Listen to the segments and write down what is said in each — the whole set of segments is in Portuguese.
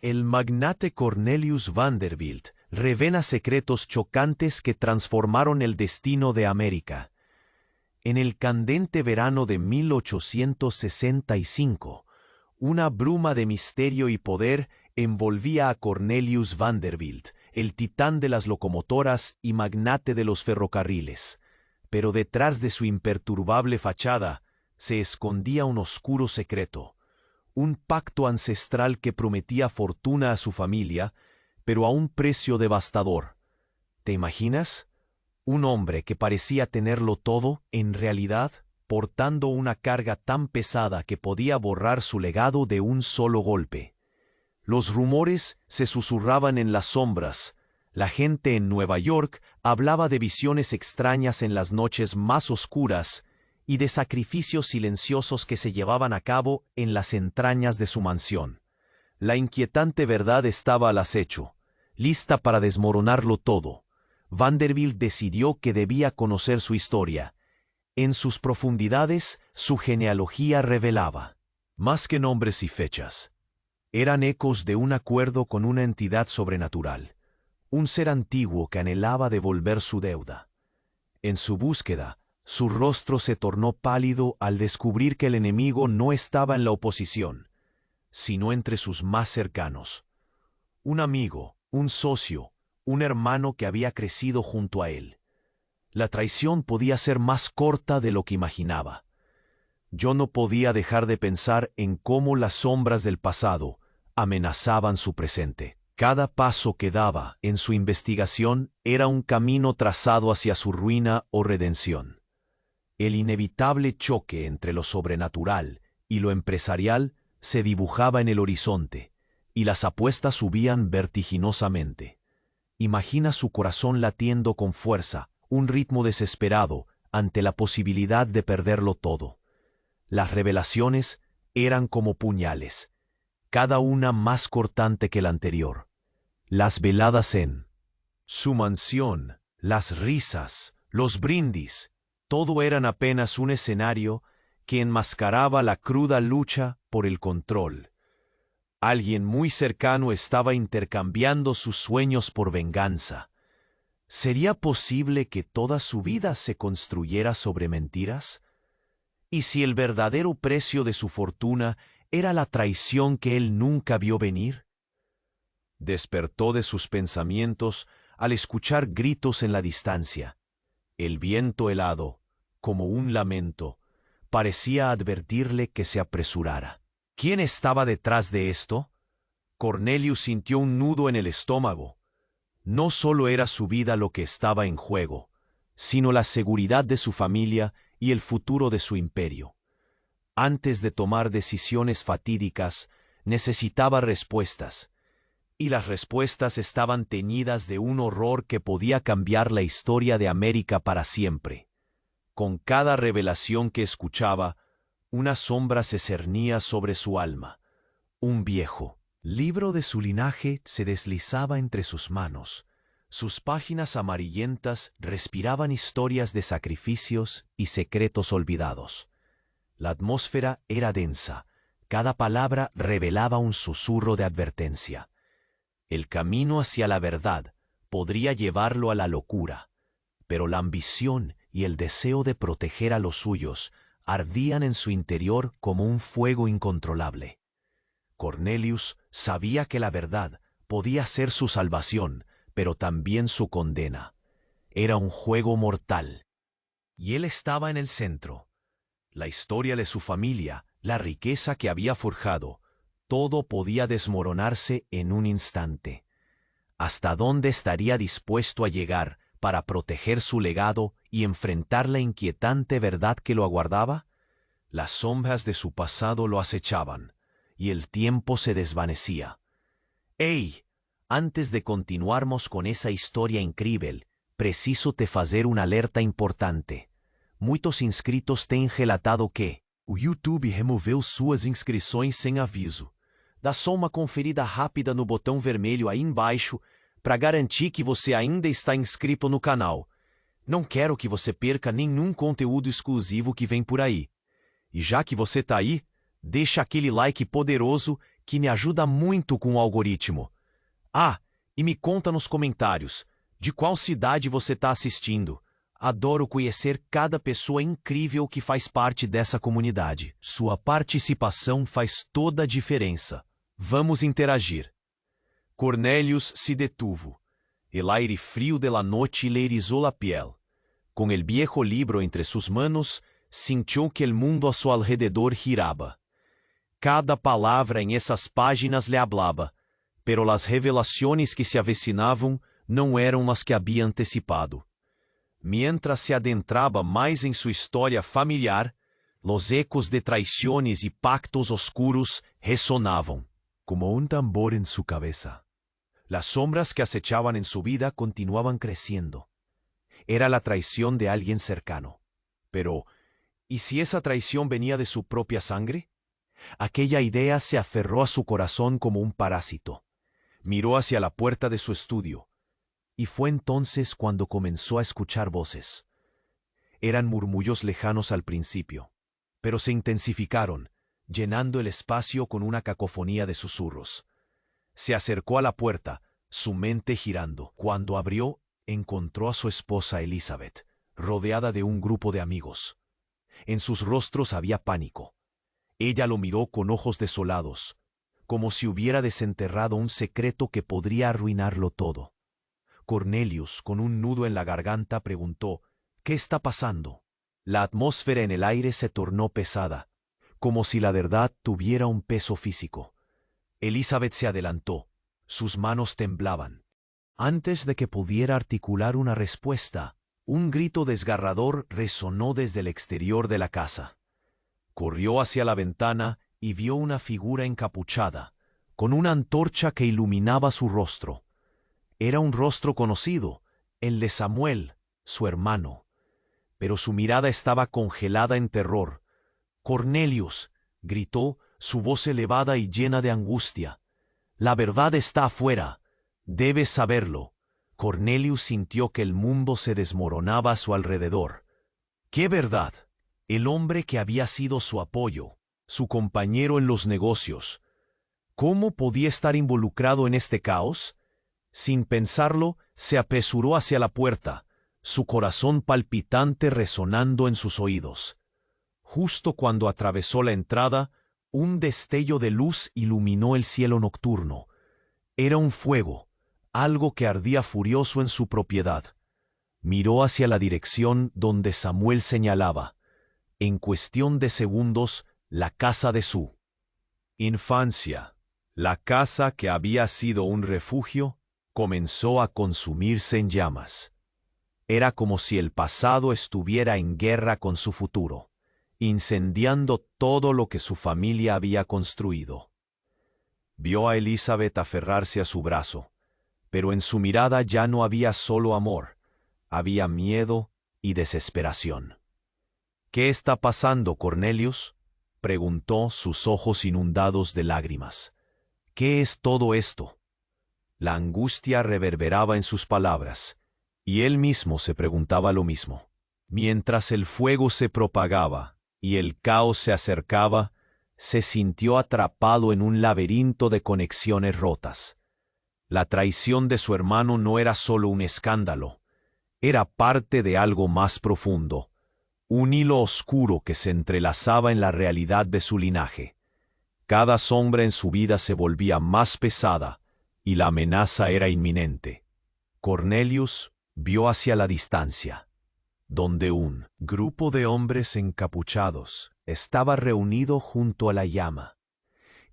El magnate Cornelius Vanderbilt revela secretos chocantes que transformaron el destino de América. En el candente verano de 1865, una bruma de misterio y poder envolvía a Cornelius Vanderbilt, el titán de las locomotoras y magnate de los ferrocarriles. Pero detrás de su imperturbable fachada se escondía un oscuro secreto, un pacto ancestral que prometía fortuna a su familia, pero a un precio devastador. ¿Te imaginas? Un hombre que parecía tenerlo todo, en realidad, portando una carga tan pesada que podía borrar su legado de un solo golpe. Los rumores se susurraban en las sombras. La gente en Nueva York hablaba de visiones extrañas en las noches más oscuras y de sacrificios silenciosos que se llevaban a cabo en las entrañas de su mansión. La inquietante verdad estaba al acecho, lista para desmoronarlo todo. Vanderbilt decidió que debía conocer su historia. En sus profundidades, su genealogía revelaba, más que nombres y fechas, eran ecos de un acuerdo con una entidad sobrenatural, un ser antiguo que anhelaba devolver su deuda. En su búsqueda, su rostro se tornó pálido al descubrir que el enemigo no estaba en la oposición, sino entre sus más cercanos. Un amigo, un socio, un hermano que había crecido junto a él. La traición podía ser más corta de lo que imaginaba. Yo no podía dejar de pensar en cómo las sombras del pasado amenazaban su presente. Cada paso que daba en su investigación era un camino trazado hacia su ruina o redención. El inevitable choque entre lo sobrenatural y lo empresarial se dibujaba en el horizonte, y las apuestas subían vertiginosamente. Imagina su corazón latiendo con fuerza, un ritmo desesperado ante la posibilidad de perderlo todo. Las revelaciones eran como puñales, cada una más cortante que la anterior. Las veladas en su mansión, las risas, los brindis, todo eran apenas un escenario que enmascaraba la cruda lucha por el control. Alguien muy cercano estaba intercambiando sus sueños por venganza. ¿Sería posible que toda su vida se construyera sobre mentiras? ¿Y si el verdadero precio de su fortuna era la traición que él nunca vio venir? Despertó de sus pensamientos al escuchar gritos en la distancia. El viento helado, como un lamento, parecía advertirle que se apresurara. ¿Quién estaba detrás de esto? Cornelius sintió un nudo en el estómago. No solo era su vida lo que estaba en juego, sino la seguridad de su familia y el futuro de su imperio. Antes de tomar decisiones fatídicas, necesitaba respuestas, y las respuestas estaban teñidas de un horror que podía cambiar la historia de América para siempre. Con cada revelación que escuchaba, una sombra se cernía sobre su alma. Un viejo libro de su linaje se deslizaba entre sus manos. Sus páginas amarillentas respiraban historias de sacrificios y secretos olvidados. La atmósfera era densa. Cada palabra revelaba un susurro de advertencia. El camino hacia la verdad podría llevarlo a la locura, pero la ambición y el deseo de proteger a los suyos ardían en su interior como un fuego incontrolable. Cornelius sabía que la verdad podía ser su salvación, pero también su condena. Era un juego mortal. Y él estaba en el centro. La historia de su familia, la riqueza que había forjado, todo podía desmoronarse en un instante. ¿Hasta dónde estaría dispuesto a llegar para proteger su legado y enfrentar la inquietante verdad que lo aguardaba? Las sombras de su pasado lo acechaban, y el tiempo se desvanecía. ¡Ey! Antes de continuarmos con esa historia incrível, preciso te fazer una alerta importante. Muitos inscritos têm relatado que o YouTube removeu suas inscrições sem aviso. Dá só uma conferida rápida no botão vermelho aí embaixo para garantir que você ainda está inscrito no canal. Não quero que você perca nenhum conteúdo exclusivo que vem por aí. E já que você tá aí, deixa aquele like poderoso que me ajuda muito com o algoritmo. Ah, e me conta nos comentários, de qual cidade você está assistindo. Adoro conhecer cada pessoa incrível que faz parte dessa comunidade. Sua participação faz toda a diferença. Vamos interagir. Cornelius se detuvo. El aire frío de la noche le erizó la piel. Con el viejo libro entre sus manos, sintió que el mundo a su alrededor giraba. Cada palabra en esas páginas le hablaba, pero las revelaciones que se avecinavam não eram las que había anticipado. Mientras se adentraba más en su historia familiar, los ecos de traiciones y pactos oscuros resonaban, como un tambor en su cabeza. Las sombras que acechaban en su vida continuaban creciendo. Era la traición de alguien cercano. Pero, ¿y si esa traición venía de su propia sangre? Aquella idea se aferró a su corazón como un parásito. Miró hacia la puerta de su estudio. Y fue entonces cuando comenzó a escuchar voces. Eran murmullos lejanos al principio, pero se intensificaron, llenando el espacio con una cacofonía de susurros. Se acercó a la puerta, su mente girando. Cuando abrió, encontró a su esposa Elizabeth, rodeada de un grupo de amigos. En sus rostros había pánico. Ella lo miró con ojos desolados, como si hubiera desenterrado un secreto que podría arruinarlo todo. Cornelius, con un nudo en la garganta, preguntó, ¿qué está pasando? La atmósfera en el aire se tornó pesada, como si la verdad tuviera un peso físico. Elizabeth se adelantó. Sus manos temblaban. Antes de que pudiera articular una respuesta, un grito desgarrador resonó desde el exterior de la casa. Corrió hacia la ventana y vio una figura encapuchada, con una antorcha que iluminaba su rostro. Era un rostro conocido, el de Samuel, su hermano. Pero su mirada estaba congelada en terror. «Cornelius», gritó, su voz elevada y llena de angustia. «La verdad está afuera. Debes saberlo». Cornelius sintió que el mundo se desmoronaba a su alrededor. ¿Qué verdad? El hombre que había sido su apoyo, su compañero en los negocios. ¿Cómo podía estar involucrado en este caos? Sin pensarlo, se apresuró hacia la puerta, su corazón palpitante resonando en sus oídos. Justo cuando atravesó la entrada, un destello de luz iluminó el cielo nocturno. Era un fuego, algo que ardía furioso en su propiedad. Miró hacia la dirección donde Samuel señalaba. En cuestión de segundos, la casa de su infancia, la casa que había sido un refugio, comenzó a consumirse en llamas. Era como si el pasado estuviera en guerra con su futuro, incendiando todo lo que su familia había construido. Vio a Elizabeth aferrarse a su brazo, pero en su mirada ya no había solo amor, había miedo y desesperación. «¿Qué está pasando, Cornelius?», preguntó, sus ojos inundados de lágrimas. «¿Qué es todo esto?». La angustia reverberaba en sus palabras, y él mismo se preguntaba lo mismo. Mientras el fuego se propagaba y el caos se acercaba, se sintió atrapado en un laberinto de conexiones rotas. La traición de su hermano no era solo un escándalo, era parte de algo más profundo, un hilo oscuro que se entrelazaba en la realidad de su linaje. Cada sombra en su vida se volvía más pesada y la amenaza era inminente. Cornelius vio hacia la distancia, donde un grupo de hombres encapuchados estaba reunido junto a la llama.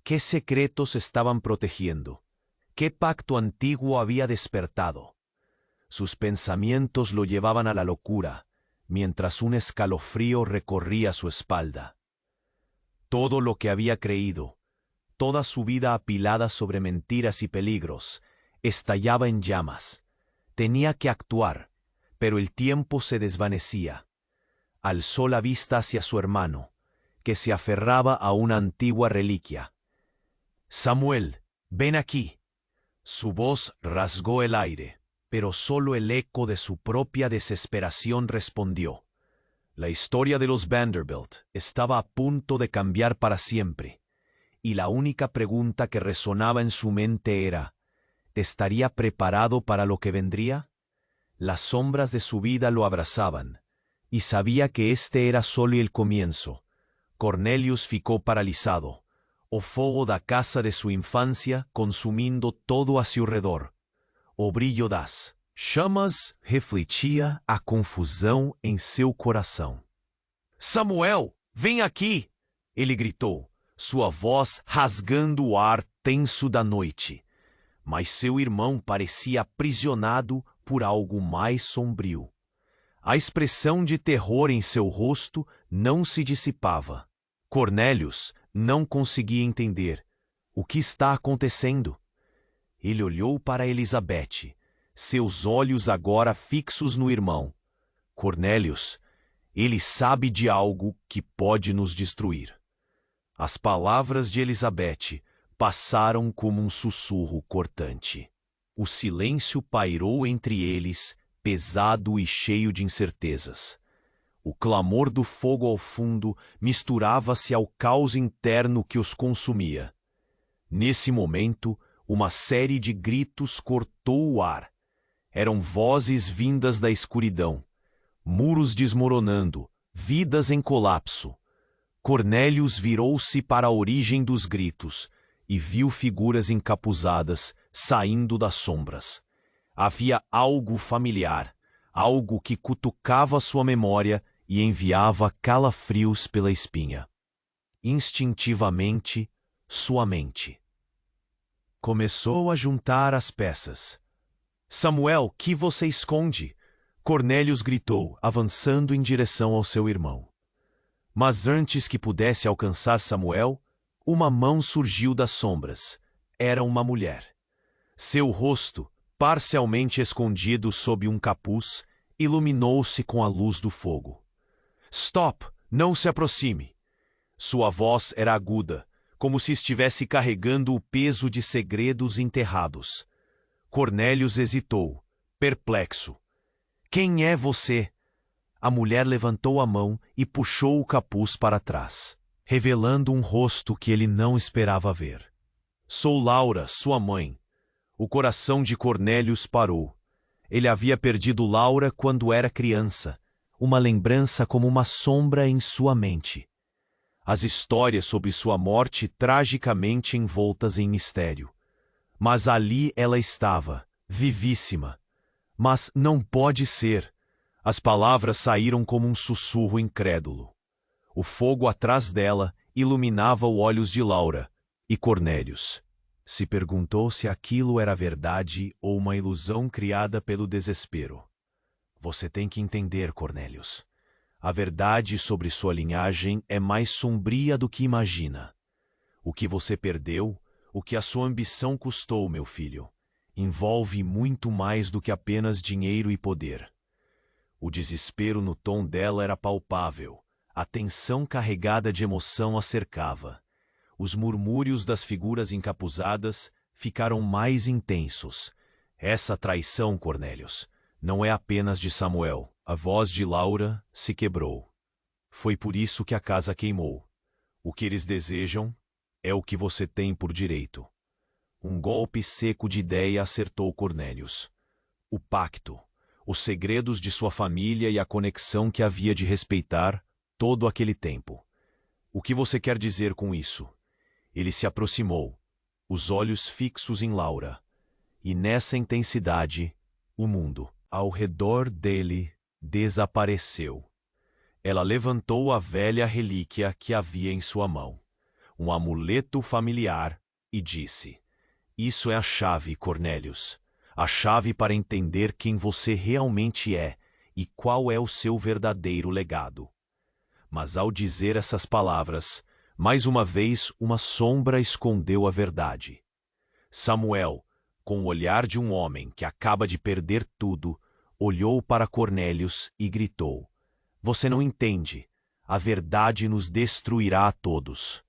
¿Qué secretos estaban protegiendo? ¿Qué pacto antiguo había despertado? Sus pensamientos lo llevaban a la locura, mientras un escalofrío recorría su espalda. Todo lo que había creído, toda su vida apilada sobre mentiras y peligros, estallaba en llamas. Tenía que actuar, pero el tiempo se desvanecía. Alzó la vista hacia su hermano, que se aferraba a una antigua reliquia. «Samuel, ven aquí». Su voz rasgó el aire, pero solo el eco de su propia desesperación respondió. La historia de los Vanderbilt estaba a punto de cambiar para siempre, y la única pregunta que resonaba en su mente era: ¿estaría preparado para lo que vendría? Las sombras de su vida lo abrazaban, y sabía que este era solo el comienzo. Cornelius ficou paralisado, o fogo da casa de sua infância consumindo todo a seu redor. O brilho das chamas refletia a confusão em seu coração. Samuel, vem aqui! Ele gritou, sua voz rasgando o ar tenso da noite. Mas seu irmão parecia aprisionado por algo mais sombrio. A expressão de terror em seu rosto não se dissipava. Cornelius não conseguia entender o que está acontecendo. Ele olhou para Elizabeth, seus olhos agora fixos no irmão. Cornelius, ele sabe de algo que pode nos destruir. As palavras de Elizabeth passaram como um sussurro cortante. O silêncio pairou entre eles, pesado e cheio de incertezas. O clamor do fogo ao fundo misturava-se ao caos interno que os consumia. Nesse momento, uma série de gritos cortou o ar. Eram vozes vindas da escuridão, muros desmoronando, vidas em colapso. Cornelius virou-se para a origem dos gritos e viu figuras encapuzadas saindo das sombras. Havia algo familiar, algo que cutucava sua memória e enviava calafrios pela espinha. Instintivamente, sua mente começou a juntar as peças. Samuel, que você esconde? Cornelius gritou, avançando em direção ao seu irmão. Mas antes que pudesse alcançar Samuel, uma mão surgiu das sombras. Era uma mulher. Seu rosto, parcialmente escondido sob um capuz, iluminou-se com a luz do fogo. Stop! Não se aproxime! Sua voz era aguda, como se estivesse carregando o peso de segredos enterrados. Cornelius hesitou, perplexo. Quem é você? A mulher levantou a mão e puxou o capuz para trás, revelando um rosto que ele não esperava ver. Sou Laura, sua mãe. O coração de Cornelius parou. Ele havia perdido Laura quando era criança, uma lembrança como uma sombra em sua mente. As histórias sobre sua morte tragicamente envoltas em mistério. Mas ali ela estava, vivíssima. Mas não pode ser. As palavras saíram como um sussurro incrédulo. O fogo atrás dela iluminava os olhos de Laura, e Cornelius se perguntou se aquilo era verdade ou uma ilusão criada pelo desespero. Você tem que entender, Cornelius. A verdade sobre sua linhagem é mais sombria do que imagina. O que você perdeu, o que a sua ambição custou, meu filho, envolve muito mais do que apenas dinheiro e poder. O desespero no tom dela era palpável. A tensão carregada de emoção a cercava. Os murmúrios das figuras encapuzadas ficaram mais intensos. Essa traição, Cornelius, não é apenas de Samuel. A voz de Laura se quebrou. Foi por isso que a casa queimou. O que eles desejam é o que você tem por direito. Um golpe seco de ideia acertou Cornelius. O pacto, os segredos de sua família e a conexão que havia de respeitar todo aquele tempo. O que você quer dizer com isso? Ele se aproximou, os olhos fixos em Laura, e nessa intensidade, o mundo ao redor dele desapareceu. Ela levantou a velha relíquia que havia em sua mão, um amuleto familiar, e disse: Isso é a chave, Cornelius, a chave para entender quem você realmente é e qual é o seu verdadeiro legado. Mas ao dizer essas palavras, mais uma vez uma sombra escondeu a verdade. Samuel, com o olhar de um homem que acaba de perder tudo, olhou para Cornelius e gritou: Você não entende. A verdade nos destruirá a todos.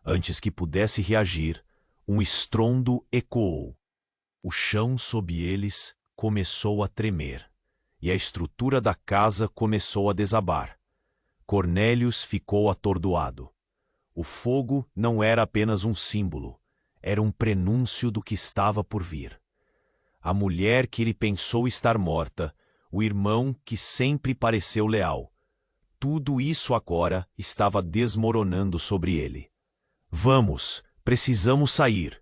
Antes que pudesse reagir, um estrondo ecoou. O chão sob eles começou a tremer, e a estrutura da casa começou a desabar. Cornelius ficou atordoado. O fogo não era apenas um símbolo, era um prenúncio do que estava por vir. A mulher que ele pensou estar morta, o irmão que sempre pareceu leal. Tudo isso agora estava desmoronando sobre ele. Vamos, precisamos sair.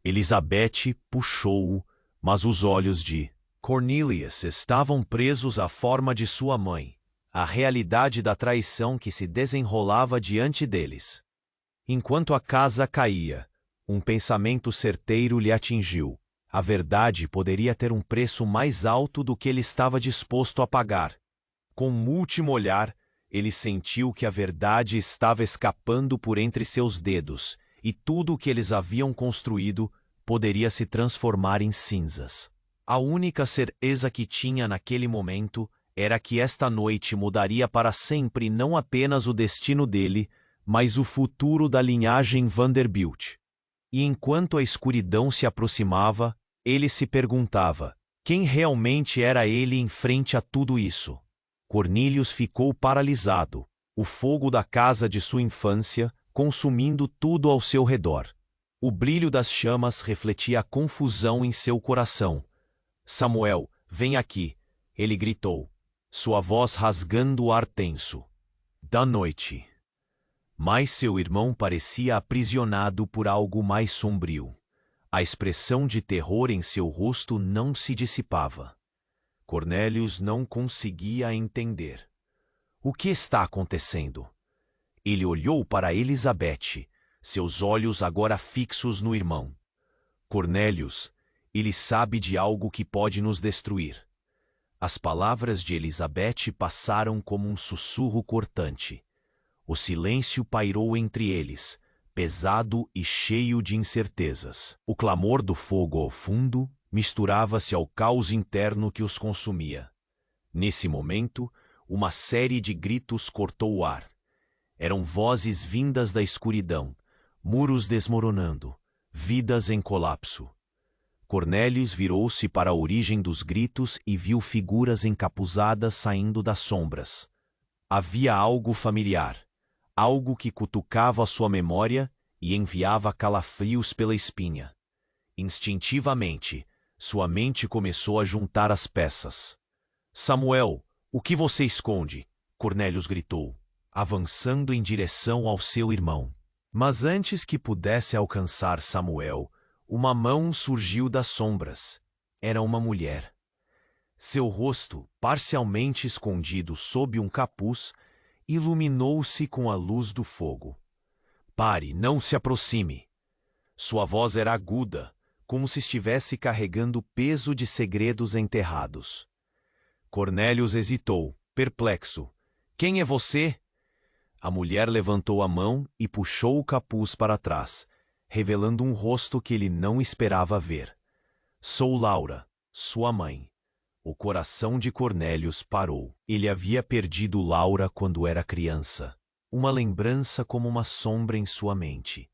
Elizabeth puxou-o, mas os olhos de Cornelius estavam presos à forma de sua mãe, à realidade da traição que se desenrolava diante deles. Enquanto a casa caía, um pensamento certeiro lhe atingiu. A verdade poderia ter um preço mais alto do que ele estava disposto a pagar. Com um último olhar, ele sentiu que a verdade estava escapando por entre seus dedos e tudo o que eles haviam construído poderia se transformar em cinzas. A única certeza que tinha naquele momento era que esta noite mudaria para sempre não apenas o destino dele, mas o futuro da linhagem Vanderbilt. E enquanto a escuridão se aproximava, ele se perguntava: quem realmente era ele em frente a tudo isso? Cornelius ficou paralisado, o fogo da casa de sua infância consumindo tudo ao seu redor. O brilho das chamas refletia a confusão em seu coração. Samuel, vem aqui, ele gritou, sua voz rasgando o ar tenso. Da noite. Mas seu irmão parecia aprisionado por algo mais sombrio. A expressão de terror em seu rosto não se dissipava. Cornelius não conseguia entender. O que está acontecendo? Ele olhou para Elizabeth, seus olhos agora fixos no irmão. Cornelius, ele sabe de algo que pode nos destruir. As palavras de Elizabeth passaram como um sussurro cortante. O silêncio pairou entre eles, pesado e cheio de incertezas. O clamor do fogo ao fundo misturava-se ao caos interno que os consumia. Nesse momento, uma série de gritos cortou o ar. Eram vozes vindas da escuridão, muros desmoronando, vidas em colapso. Cornelius virou-se para a origem dos gritos e viu figuras encapuzadas saindo das sombras. Havia algo familiar, algo que cutucava a sua memória e enviava calafrios pela espinha. Instintivamente, sua mente começou a juntar as peças. Samuel, o que você esconde? Cornelius gritou, avançando em direção ao seu irmão. Mas antes que pudesse alcançar Samuel, uma mão surgiu das sombras. Era uma mulher. Seu rosto, parcialmente escondido sob um capuz, iluminou-se com a luz do fogo. Pare, não se aproxime. Sua voz era aguda, como se estivesse carregando o peso de segredos enterrados. Cornelius hesitou, perplexo. Quem é você? A mulher levantou a mão e puxou o capuz para trás, revelando um rosto que ele não esperava ver. Sou Laura, sua mãe. O coração de Cornelius parou. Ele havia perdido Laura quando era criança. Uma lembrança como uma sombra em sua mente.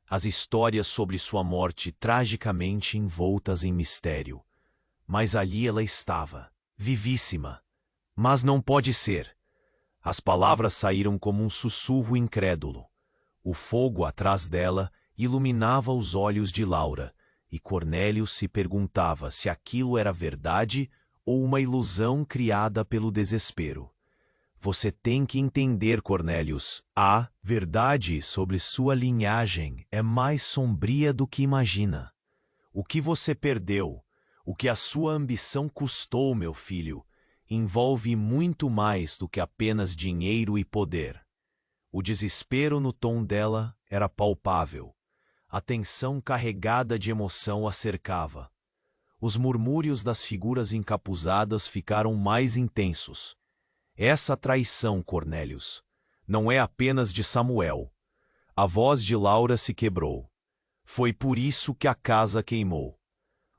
As histórias sobre sua morte tragicamente envoltas em mistério. Mas ali ela estava, vivíssima. Mas não pode ser. As palavras saíram como um sussurro incrédulo. O fogo atrás dela iluminava os olhos de Laura, e Cornelius se perguntava se aquilo era verdade ou uma ilusão criada pelo desespero. Você tem que entender, Cornelius, a verdade sobre sua linhagem é mais sombria do que imagina. O que você perdeu, o que a sua ambição custou, meu filho, envolve muito mais do que apenas dinheiro e poder. O desespero no tom dela era palpável. A tensão carregada de emoção a cercava. Os murmúrios das figuras encapuzadas ficaram mais intensos. Essa traição, Cornelius, não é apenas de Samuel. A voz de Laura se quebrou. Foi por isso que a casa queimou.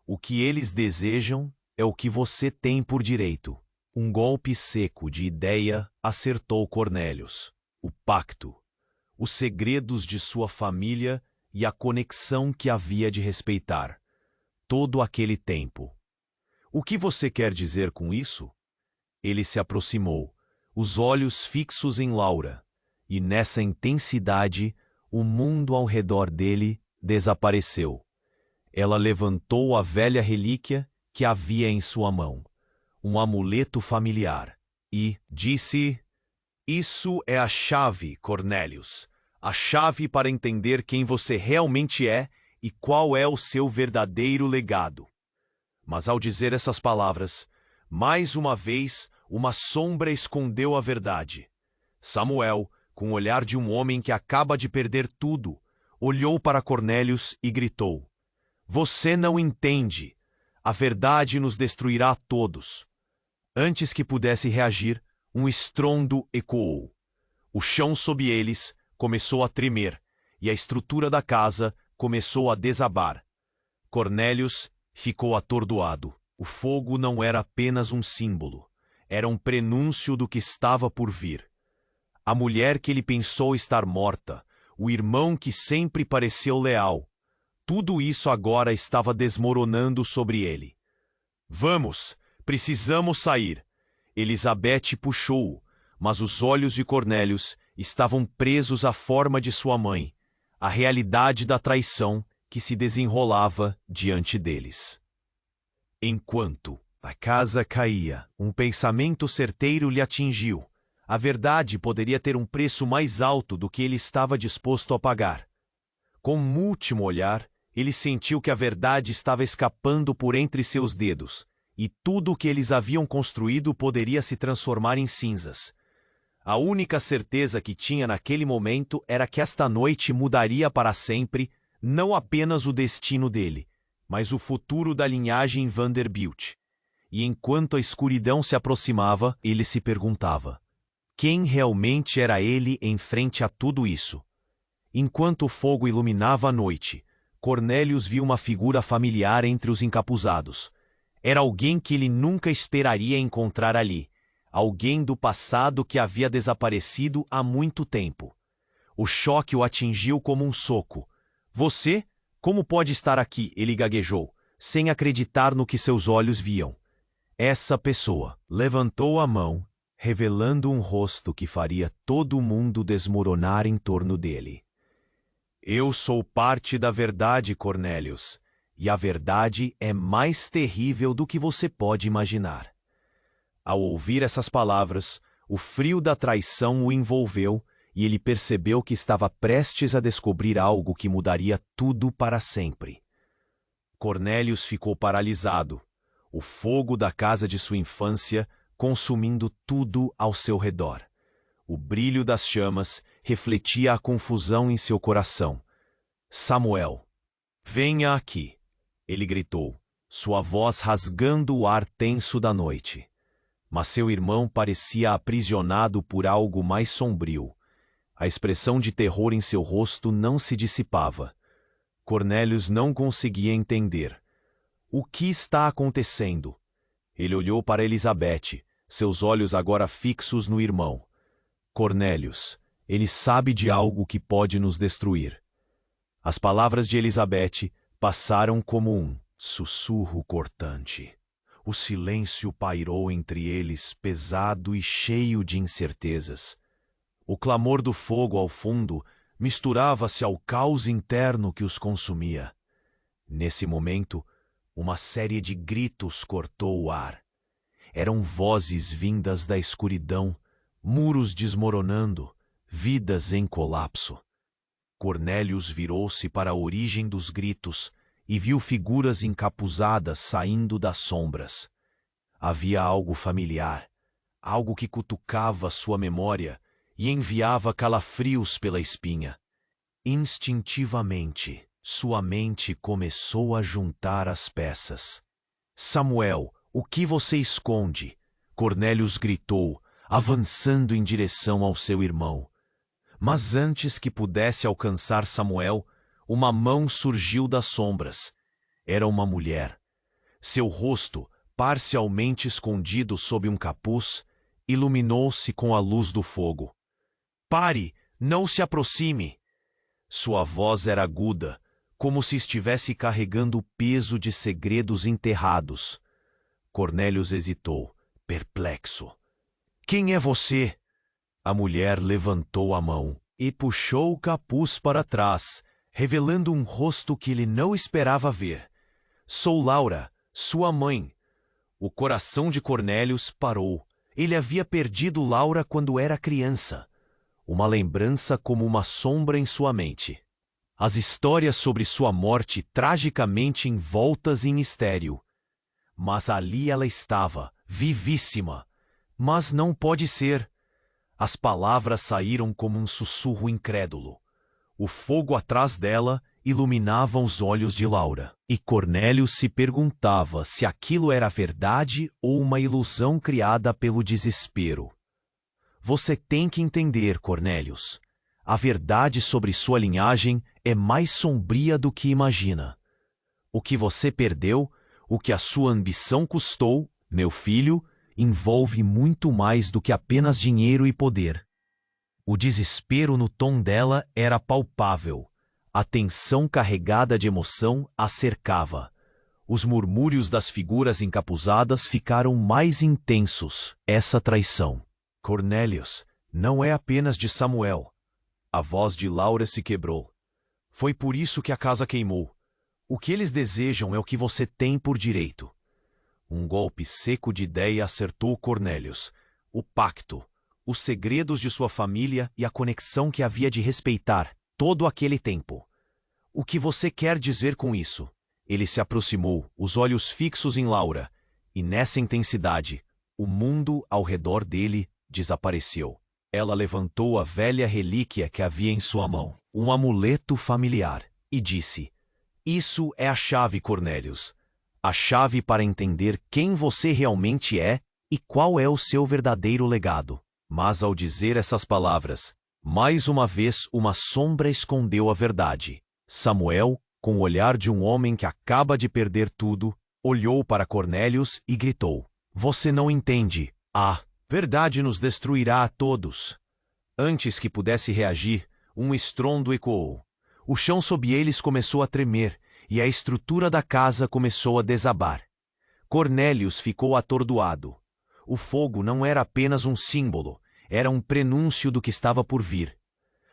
O que eles desejam é o que você tem por direito. Um golpe seco de ideia acertou Cornelius. O pacto, os segredos de sua família e a conexão que havia de respeitar. Todo aquele tempo. O que você quer dizer com isso? Ele se aproximou, os olhos fixos em Laura, e nessa intensidade o mundo ao redor dele desapareceu. Ela levantou a velha relíquia que havia em sua mão, um amuleto familiar, e disse: "Isso é a chave, Cornélius, a chave para entender quem você realmente é e qual é o seu verdadeiro legado." Mas ao dizer essas palavras, mais uma vez, uma sombra escondeu a verdade. Samuel, com o olhar de um homem que acaba de perder tudo, olhou para Cornélius e gritou: "Você não entende. A verdade nos destruirá a todos." Antes que pudesse reagir, um estrondo ecoou. O chão sob eles começou a tremer e a estrutura da casa começou a desabar. Cornélius ficou atordoado. O fogo não era apenas um símbolo, era um prenúncio do que estava por vir. A mulher que ele pensou estar morta, o irmão que sempre pareceu leal, tudo isso agora estava desmoronando sobre ele. "Vamos, precisamos sair." Elizabeth puxou-o, mas os olhos de Cornélius estavam presos à forma de sua mãe, à realidade da traição que se desenrolava diante deles. Enquanto a casa caía, um pensamento certeiro lhe atingiu. A verdade poderia ter um preço mais alto do que ele estava disposto a pagar. Com um último olhar, ele sentiu que a verdade estava escapando por entre seus dedos, e tudo o que eles haviam construído poderia se transformar em cinzas. A única certeza que tinha naquele momento era que esta noite mudaria para sempre não apenas o destino dele, mas o futuro da linhagem Vanderbilt. E enquanto a escuridão se aproximava, ele se perguntava: quem realmente era ele em frente a tudo isso? Enquanto o fogo iluminava a noite, Cornélius viu uma figura familiar entre os encapuzados. Era alguém que ele nunca esperaria encontrar ali, alguém do passado que havia desaparecido há muito tempo. O choque o atingiu como um soco. "Você? Como pode estar aqui?" ele gaguejou, sem acreditar no que seus olhos viam. Essa pessoa levantou a mão, revelando um rosto que faria todo mundo desmoronar em torno dele. "Eu sou parte da verdade, Cornélius, e a verdade é mais terrível do que você pode imaginar." Ao ouvir essas palavras, o frio da traição o envolveu e ele percebeu que estava prestes a descobrir algo que mudaria tudo para sempre. Cornélius ficou paralisado, o fogo da casa de sua infância consumindo tudo ao seu redor. O brilho das chamas refletia a confusão em seu coração. "Samuel, venha aqui!" ele gritou, sua voz rasgando o ar tenso da noite. Mas seu irmão parecia aprisionado por algo mais sombrio. A expressão de terror em seu rosto não se dissipava. Cornélius não conseguia entender. O que está acontecendo? Ele olhou para Elizabeth, seus olhos agora fixos no irmão. "Cornélius, ele sabe de algo que pode nos destruir." As palavras de Elizabeth passaram como um sussurro cortante. O silêncio pairou entre eles, pesado e cheio de incertezas. O clamor do fogo ao fundo misturava-se ao caos interno que os consumia. Nesse momento, uma série de gritos cortou o ar. Eram vozes vindas da escuridão, muros desmoronando, vidas em colapso. Cornélius virou-se para a origem dos gritos e viu figuras encapuzadas saindo das sombras. Havia algo familiar, algo que cutucava sua memória e enviava calafrios pela espinha. Instintivamente, sua mente começou a juntar as peças. "Samuel, o que você esconde?" Cornélius gritou, avançando em direção ao seu irmão. Mas antes que pudesse alcançar Samuel, uma mão surgiu das sombras. Era uma mulher. Seu rosto, parcialmente escondido sob um capuz, iluminou-se com a luz do fogo. "Pare! Não se aproxime!" Sua voz era aguda, como se estivesse carregando o peso de segredos enterrados. Cornélius hesitou, perplexo. "Quem é você?" A mulher levantou a mão. e puxou o capuz para trás, revelando um rosto que ele não esperava ver. Sou Laura, sua mãe. O coração de Cornélius parou. Ele havia perdido Laura quando era criança. Uma lembrança como uma sombra em sua mente. As histórias sobre sua morte tragicamente envoltas em mistério. Mas ali ela estava, vivíssima. Mas não pode ser. As palavras saíram como um sussurro incrédulo. O fogo atrás dela iluminava os olhos de Laura. E Cornélius se perguntava se aquilo era verdade ou uma ilusão criada pelo desespero. Você tem que entender, Cornélius. A verdade sobre sua linhagem é mais sombria do que imagina. O que você perdeu, o que a sua ambição custou, meu filho, envolve muito mais do que apenas dinheiro e poder. O desespero no tom dela era palpável. A tensão carregada de emoção a cercava. Os murmúrios das figuras encapuzadas ficaram mais intensos. Essa traição. Cornélius, não é apenas de Samuel. A voz de Laura se quebrou. Foi por isso que a casa queimou. O que eles desejam é o que você tem por direito. Um golpe seco de ideia acertou Cornélius. O pacto, os segredos de sua família e a conexão que havia de respeitar todo aquele tempo. O que você quer dizer com isso? Ele se aproximou, os olhos fixos em Laura, e nessa intensidade, o mundo ao redor dele desapareceu. Ela levantou a velha relíquia que havia em sua mão, um amuleto familiar, e disse: Isso é a chave, Cornélius. A chave para entender quem você realmente é e qual é o seu verdadeiro legado. Mas ao dizer essas palavras, mais uma vez uma sombra escondeu a verdade. Samuel, com o olhar de um homem que acaba de perder tudo, olhou para Cornélius e gritou: Você não entende. A verdade nos destruirá a todos. Antes que pudesse reagir, um estrondo ecoou. O chão sob eles começou a tremer e a estrutura da casa começou a desabar. Cornélius ficou atordoado. O fogo não era apenas um símbolo, era um prenúncio do que estava por vir.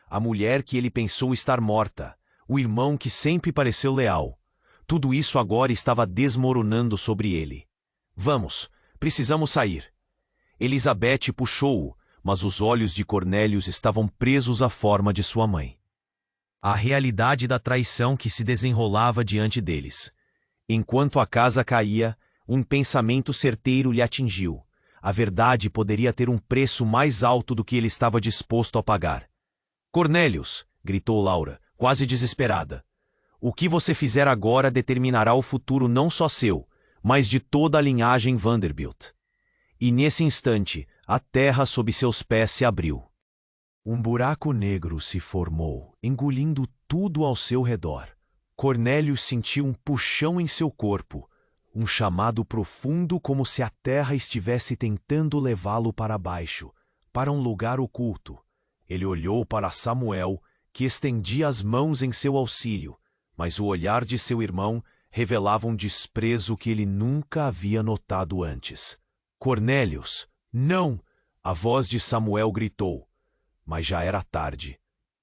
A mulher que ele pensou estar morta, o irmão que sempre pareceu leal. Tudo isso agora estava desmoronando sobre ele. Vamos, precisamos sair. Elizabeth puxou-o, mas os olhos de Cornélius estavam presos à forma de sua mãe. A realidade da traição que se desenrolava diante deles. Enquanto a casa caía, um pensamento certeiro lhe atingiu. A verdade poderia ter um preço mais alto do que ele estava disposto a pagar. Cornélius, gritou Laura, quase desesperada. O que você fizer agora determinará o futuro não só seu, mas de toda a linhagem Vanderbilt. E nesse instante, a terra sob seus pés se abriu. Um buraco negro se formou, engolindo tudo ao seu redor. Cornélius sentiu um puxão em seu corpo, um chamado profundo como se a terra estivesse tentando levá-lo para baixo, para um lugar oculto. Ele olhou para Samuel, que estendia as mãos em seu auxílio, mas o olhar de seu irmão revelava um desprezo que ele nunca havia notado antes. Cornélius, não! A voz de Samuel gritou. Mas já era tarde.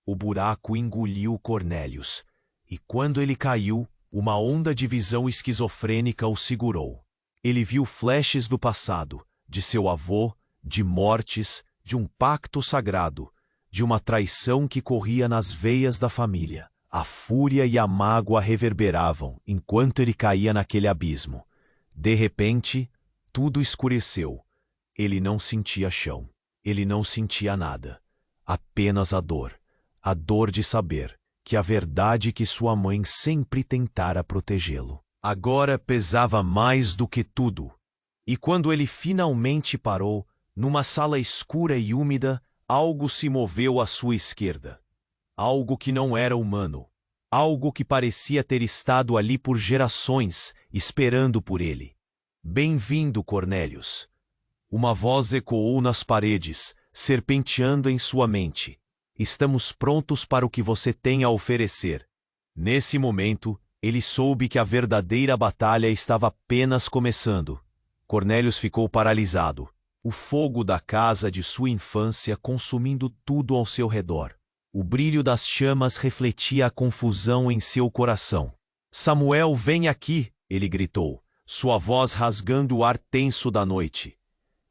O buraco engoliu Cornélius, e quando ele caiu, uma onda de visão esquizofrênica o segurou. Ele viu flashes do passado, de seu avô, de mortes, de um pacto sagrado, de uma traição que corria nas veias da família. A fúria e a mágoa reverberavam enquanto ele caía naquele abismo. De repente, tudo escureceu. Ele não sentia chão. Ele não sentia nada. Apenas a dor de saber que a verdade que sua mãe sempre tentara protegê-lo agora pesava mais do que tudo. E quando ele finalmente parou, numa sala escura e úmida, algo se moveu à sua esquerda. Algo que não era humano. Algo que parecia ter estado ali por gerações, esperando por ele. Bem-vindo, Cornélius. Uma voz ecoou nas paredes, serpenteando em sua mente. Estamos prontos para o que você tem a oferecer. Nesse momento, ele soube que a verdadeira batalha estava apenas começando. Cornélius ficou paralisado. O fogo da casa de sua infância consumindo tudo ao seu redor. O brilho das chamas refletia a confusão em seu coração. Samuel, vem aqui, ele gritou, sua voz rasgando o ar tenso da noite.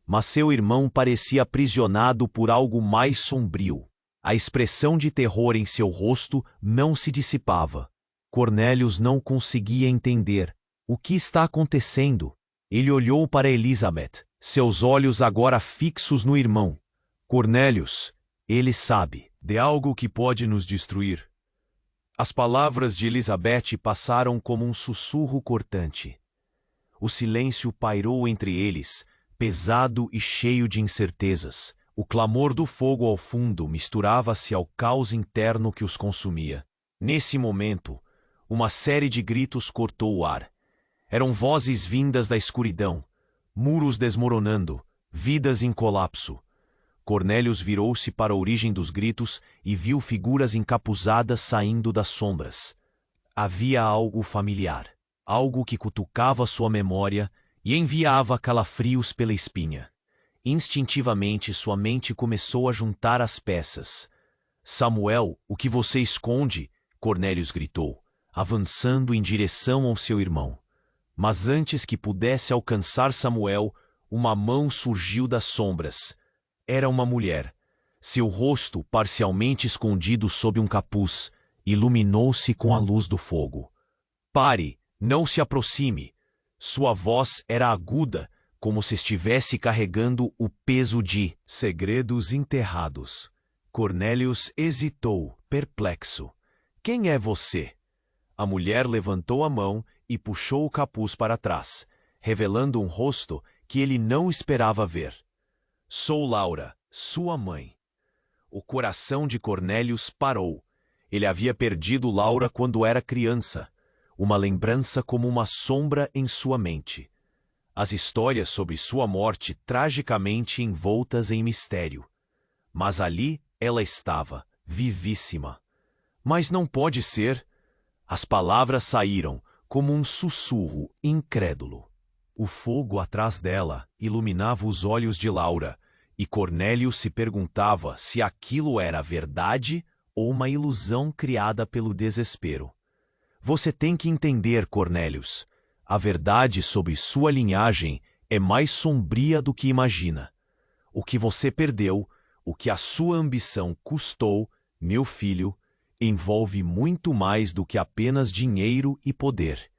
Mas seu irmão parecia aprisionado por algo mais sombrio. A expressão de terror em seu rosto não se dissipava. Cornélius não conseguia entender. O que está acontecendo? Ele olhou para Elizabeth, seus olhos agora fixos no irmão. Cornélius, ele sabe de algo que pode nos destruir. As palavras de Elizabeth passaram como um sussurro cortante. O silêncio pairou entre eles, pesado e cheio de incertezas. O clamor do fogo ao fundo misturava-se ao caos interno que os consumia. Nesse momento, uma série de gritos cortou o ar. Eram vozes vindas da escuridão, muros desmoronando, vidas em colapso. Cornélius virou-se para a origem dos gritos e viu figuras encapuzadas saindo das sombras. Havia algo familiar, algo que cutucava sua memória e enviava calafrios pela espinha. Instintivamente sua mente começou a juntar as peças. Samuel, o que você esconde? Cornélius gritou, avançando em direção ao seu irmão. Mas antes que pudesse alcançar Samuel, uma mão surgiu das sombras. Era uma mulher. Seu rosto, parcialmente escondido sob um capuz, iluminou-se com a luz do fogo. Pare, não se aproxime. Sua voz era aguda, como se estivesse carregando o peso de segredos enterrados. Cornélius hesitou, perplexo. Quem é você? A mulher levantou a mão e puxou o capuz para trás, revelando um rosto que ele não esperava ver. Sou Laura, sua mãe. O coração de Cornélius parou. Ele havia perdido Laura quando era criança, uma lembrança como uma sombra em sua mente. As histórias sobre sua morte tragicamente envoltas em mistério. Mas ali ela estava, vivíssima. Mas não pode ser. As palavras saíram como um sussurro incrédulo. O fogo atrás dela iluminava os olhos de Laura, e Cornélius se perguntava se aquilo era verdade ou uma ilusão criada pelo desespero. Você tem que entender, Cornélius. A verdade sobre sua linhagem é mais sombria do que imagina. O que você perdeu, o que a sua ambição custou, meu filho, envolve muito mais do que apenas dinheiro e poder.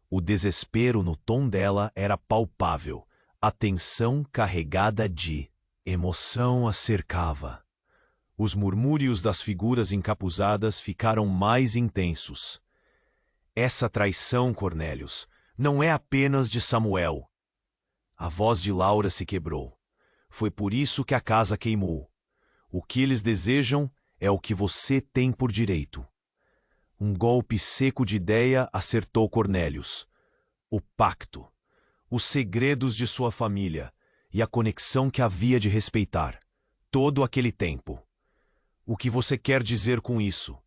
O desespero no tom dela era palpável, a tensão carregada de emoção a cercava. Os murmúrios das figuras encapuzadas ficaram mais intensos. Essa traição, Cornélius, não é apenas de Samuel. A voz de Laura se quebrou. Foi por isso que a casa queimou. O que eles desejam é o que você tem por direito. Um golpe seco de ideia acertou Cornélius. O pacto, os segredos de sua família e a conexão que havia de respeitar. Todo aquele tempo. O que você quer dizer com isso?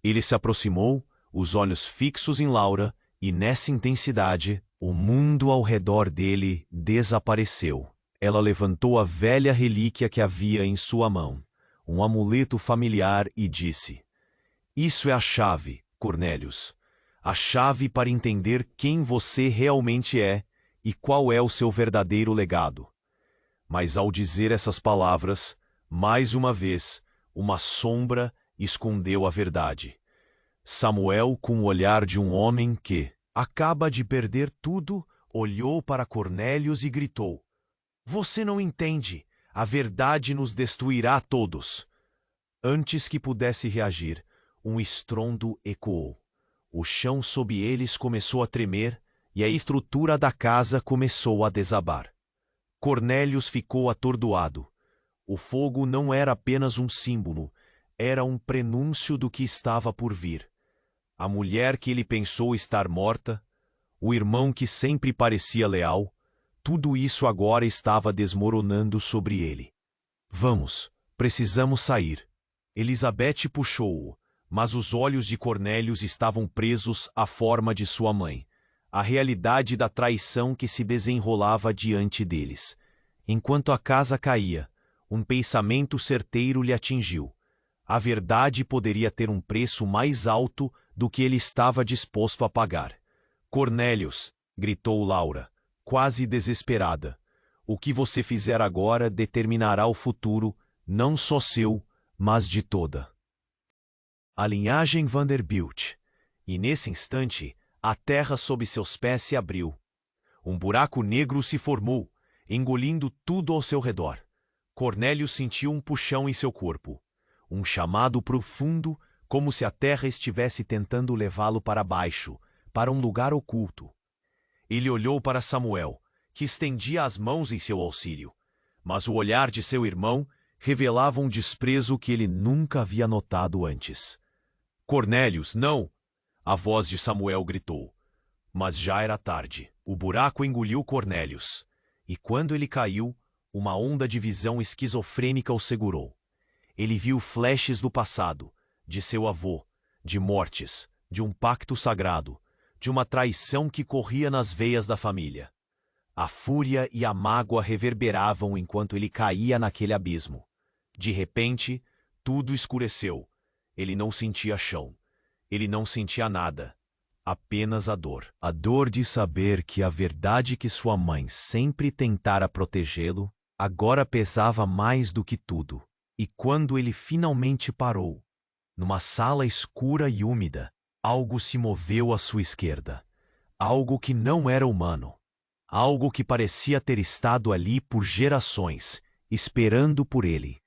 Ele se aproximou, os olhos fixos em Laura, e nessa intensidade, o mundo ao redor dele desapareceu. Ela levantou a velha relíquia que havia em sua mão, um amuleto familiar, e disse: Isso é a chave, Cornélius. A chave para entender quem você realmente é e qual é o seu verdadeiro legado. Mas ao dizer essas palavras, mais uma vez, uma sombra escondeu a verdade. Samuel, com o olhar de um homem que acaba de perder tudo, olhou para Cornélius e gritou: Você não entende. A verdade nos destruirá a todos. Antes que pudesse reagir, um estrondo ecoou. O chão sob eles começou a tremer e a estrutura da casa começou a desabar. Cornélius ficou atordoado. O fogo não era apenas um símbolo, era um prenúncio do que estava por vir. A mulher que ele pensou estar morta, o irmão que sempre parecia leal, tudo isso agora estava desmoronando sobre ele. Vamos, precisamos sair. Elizabeth puxou-o, mas os olhos de Cornélius estavam presos à forma de sua mãe, a realidade da traição que se desenrolava diante deles. Enquanto a casa caía, um pensamento certeiro lhe atingiu. A verdade poderia ter um preço mais alto do que ele estava disposto a pagar. Cornélius, gritou Laura, quase desesperada. O que você fizer agora determinará o futuro, não só seu, mas de toda a linhagem Vanderbilt. E nesse instante, a terra sob seus pés se abriu. Um buraco negro se formou, engolindo tudo ao seu redor. Cornélius sentiu um puxão em seu corpo. Um chamado profundo, como se a terra estivesse tentando levá-lo para baixo, para um lugar oculto. Ele olhou para Samuel, que estendia as mãos em seu auxílio. Mas o olhar de seu irmão revelava um desprezo que ele nunca havia notado antes. Cornélius, não! A voz de Samuel gritou. Mas já era tarde. O buraco engoliu Cornélius. E quando ele caiu, uma onda de visão esquizofrênica o segurou. Ele viu flashes do passado, de seu avô, de mortes, de um pacto sagrado, de uma traição que corria nas veias da família. A fúria e a mágoa reverberavam enquanto ele caía naquele abismo. De repente, tudo escureceu. Ele não sentia chão. Ele não sentia nada. Apenas a dor. A dor de saber que a verdade que sua mãe sempre tentara protegê-lo, agora pesava mais do que tudo. E quando ele finalmente parou, numa sala escura e úmida, algo se moveu à sua esquerda. Algo que não era humano. Algo que parecia ter estado ali por gerações, esperando por ele.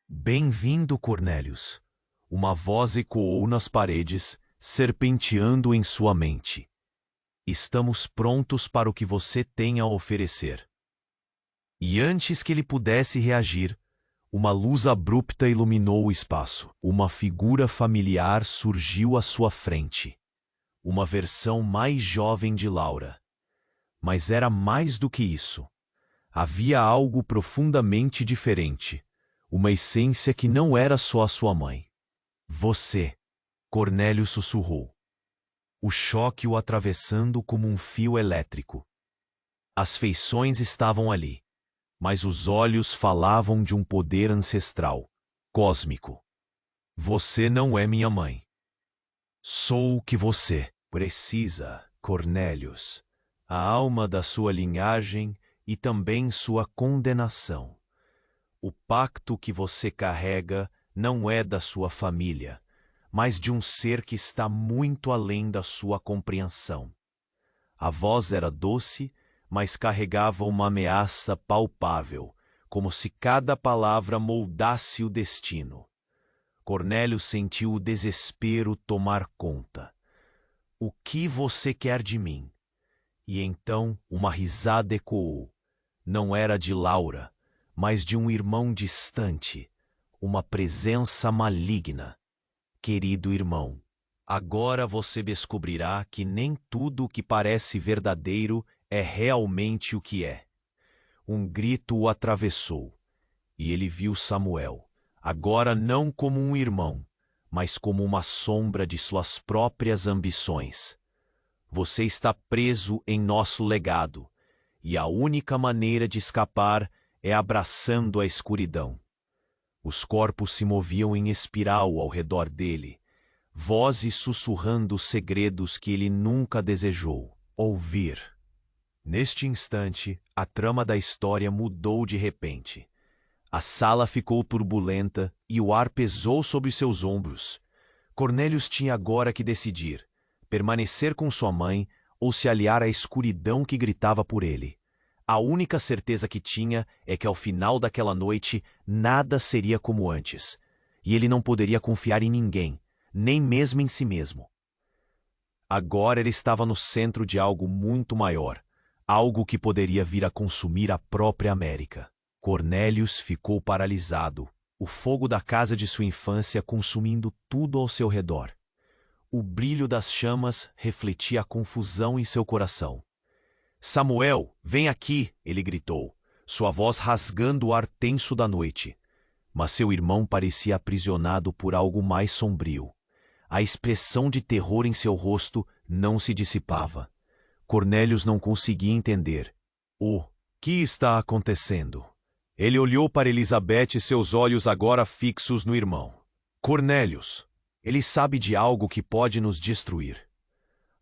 Bem-vindo, Cornélius. Uma voz ecoou nas paredes, serpenteando em sua mente. Estamos prontos para o que você tem a oferecer. E antes que ele pudesse reagir, uma luz abrupta iluminou o espaço. Uma figura familiar surgiu à sua frente. Uma versão mais jovem de Laura. Mas era mais do que isso. Havia algo profundamente diferente. Uma essência que não era só a sua mãe. Você, Cornélio sussurrou. O choque o atravessando como um fio elétrico. As feições estavam ali, mas os olhos falavam de um poder ancestral, cósmico. Você não é minha mãe. Sou o que você precisa, Cornélius. A alma da sua linhagem e também sua condenação. O pacto que você carrega não é da sua família, mas de um ser que está muito além da sua compreensão. A voz era doce, mas carregava uma ameaça palpável, como se cada palavra moldasse o destino. Cornélio sentiu o desespero tomar conta. O que você quer de mim? E então uma risada ecoou. Não era de Laura, mas de um irmão distante, uma presença maligna. Querido irmão, agora você descobrirá que nem tudo o que parece verdadeiro é realmente o que é. Um grito o atravessou, e ele viu Samuel, agora não como um irmão, mas como uma sombra de suas próprias ambições. Você está preso em nosso legado, e a única maneira de escapar é abraçando a escuridão. Os corpos se moviam em espiral ao redor dele, vozes sussurrando segredos que ele nunca desejou ouvir. Neste instante, a trama da história mudou de repente. A sala ficou turbulenta e o ar pesou sobre seus ombros. Cornélius tinha agora que decidir: permanecer com sua mãe ou se aliar à escuridão que gritava por ele. A única certeza que tinha é que ao final daquela noite nada seria como antes, e ele não poderia confiar em ninguém, nem mesmo em si mesmo. Agora ele estava no centro de algo muito maior, algo que poderia vir a consumir a própria América. Cornélius ficou paralisado, o fogo da casa de sua infância consumindo tudo ao seu redor. O brilho das chamas refletia a confusão em seu coração. Samuel, vem aqui, ele gritou, sua voz rasgando o ar tenso da noite. Mas seu irmão parecia aprisionado por algo mais sombrio. A expressão de terror em seu rosto não se dissipava. Cornélius não conseguia entender. O que está acontecendo? Ele olhou para Elizabeth, seus olhos agora fixos no irmão. Cornélius, ele sabe de algo que pode nos destruir.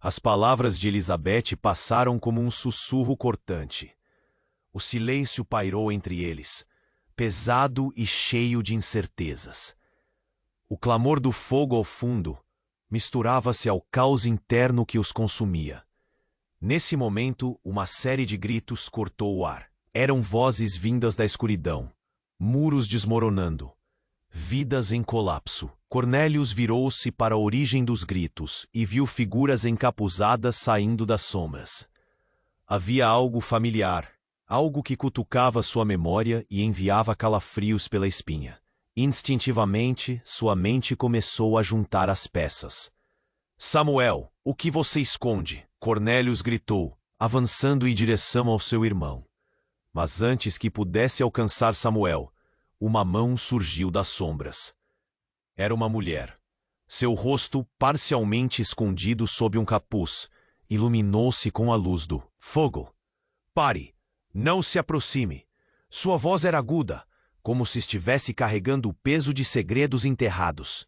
As palavras de Elizabeth passaram como um sussurro cortante. O silêncio pairou entre eles, pesado e cheio de incertezas. O clamor do fogo ao fundo misturava-se ao caos interno que os consumia. Nesse momento, uma série de gritos cortou o ar. Eram vozes vindas da escuridão, muros desmoronando, vidas em colapso. Cornélius virou-se para a origem dos gritos e viu figuras encapuzadas saindo das sombras. Havia algo familiar, algo que cutucava sua memória e enviava calafrios pela espinha. Instintivamente, sua mente começou a juntar as peças. Samuel, o que você esconde? Cornélius gritou, avançando em direção ao seu irmão. Mas antes que pudesse alcançar Samuel, uma mão surgiu das sombras. Era uma mulher. Seu rosto, parcialmente escondido sob um capuz, iluminou-se com a luz do fogo. Pare! Não se aproxime! Sua voz era aguda, como se estivesse carregando o peso de segredos enterrados.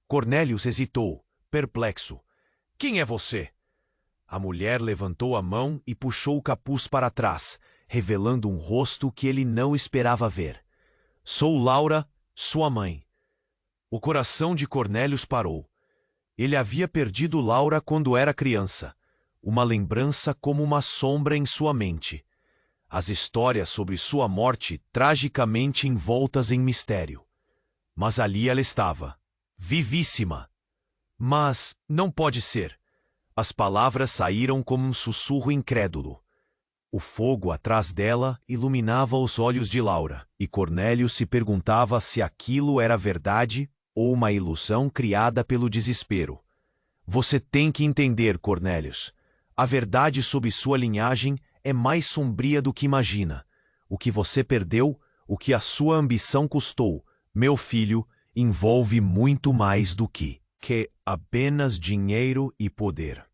Cornélius hesitou, perplexo. Quem é você? A mulher levantou a mão e puxou o capuz para trás, revelando um rosto que ele não esperava ver. Sou Laura, sua mãe. O coração de Cornélius parou. Ele havia perdido Laura quando era criança, uma lembrança como uma sombra em sua mente. As histórias sobre sua morte tragicamente envoltas em mistério. Mas ali ela estava, vivíssima. Mas não pode ser. As palavras saíram como um sussurro incrédulo. O fogo atrás dela iluminava os olhos de Laura, e Cornélius se perguntava se aquilo era verdade ou uma ilusão criada pelo desespero. Você tem que entender, Cornélius. A verdade sobre sua linhagem é mais sombria do que imagina. O que você perdeu, o que a sua ambição custou, meu filho, envolve muito mais do que apenas dinheiro e poder.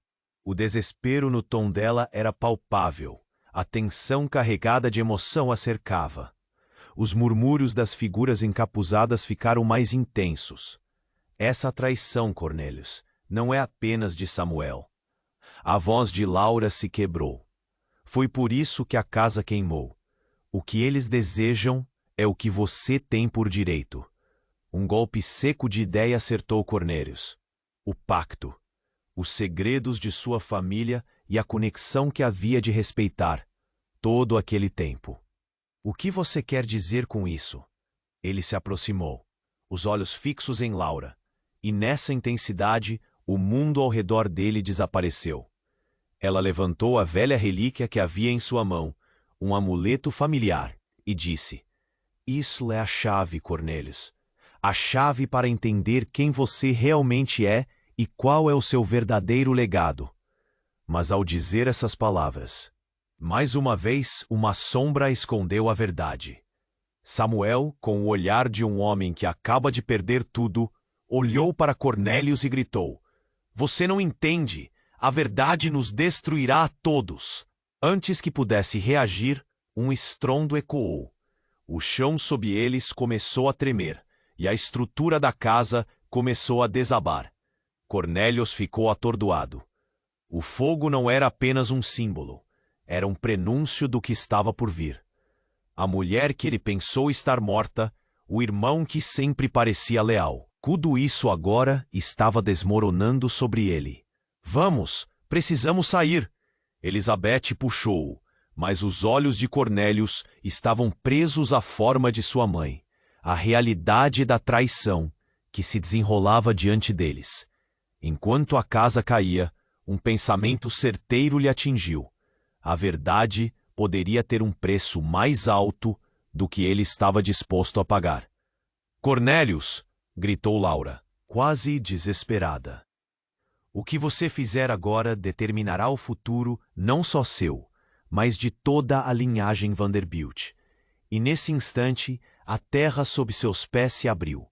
O desespero no tom dela era palpável. A tensão carregada de emoção a cercava. Os murmúrios das figuras encapuzadas ficaram mais intensos. Essa traição, Cornélius, não é apenas de Samuel. A voz de Laura se quebrou. Foi por isso que a casa queimou. O que eles desejam é o que você tem por direito. Um golpe seco de ideia acertou Cornélius. O pacto, os segredos de sua família e a conexão que havia de respeitar todo aquele tempo. O que você quer dizer com isso? Ele se aproximou, os olhos fixos em Laura, e nessa intensidade o mundo ao redor dele desapareceu. Ela levantou a velha relíquia que havia em sua mão, um amuleto familiar, e disse: Isso é a chave, Cornélius. A chave para entender quem você realmente é e qual é o seu verdadeiro legado. Mas ao dizer essas palavras, mais uma vez uma sombra escondeu a verdade. Samuel, com o olhar de um homem que acaba de perder tudo, olhou para Cornélius e gritou: Você não entende! A verdade nos destruirá a todos! Antes que pudesse reagir, um estrondo ecoou. O chão sob eles começou a tremer, e a estrutura da casa começou a desabar. Cornélius ficou atordoado. O fogo não era apenas um símbolo, era um prenúncio do que estava por vir. A mulher que ele pensou estar morta, o irmão que sempre parecia leal. Tudo isso agora estava desmoronando sobre ele. Vamos, precisamos sair! Elizabeth puxou-o, mas os olhos de Cornélius estavam presos à forma de sua mãe, à realidade da traição que se desenrolava diante deles. Enquanto a casa caía, um pensamento certeiro lhe atingiu. A verdade poderia ter um preço mais alto do que ele estava disposto a pagar. Cornélius! Gritou Laura, quase desesperada. O que você fizer agora determinará o futuro não só seu, mas de toda a linhagem Vanderbilt. E nesse instante, a terra sob seus pés se abriu.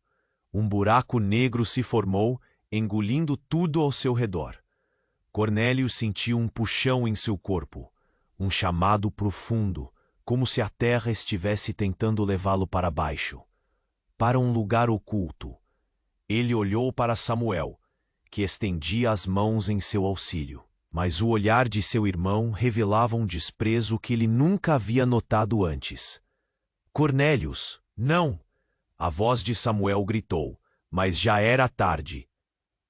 Um buraco negro se formou, engolindo tudo ao seu redor. Cornélius sentiu um puxão em seu corpo, um chamado profundo, como se a terra estivesse tentando levá-lo para baixo, para um lugar oculto. Ele olhou para Samuel, que estendia as mãos em seu auxílio. Mas o olhar de seu irmão revelava um desprezo que ele nunca havia notado antes. Cornélius, não! A voz de Samuel gritou, mas já era tarde.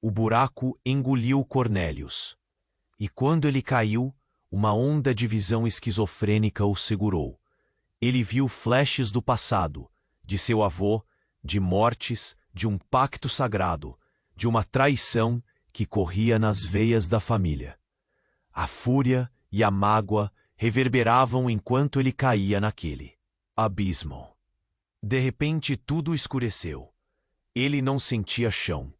O buraco engoliu Cornélius. E quando ele caiu, uma onda de visão esquizofrênica o segurou. Ele viu flashes do passado, de seu avô, de mortes, de um pacto sagrado, de uma traição que corria nas veias da família. A fúria e a mágoa reverberavam enquanto ele caía naquele abismo. De repente tudo escureceu. Ele não sentia chão.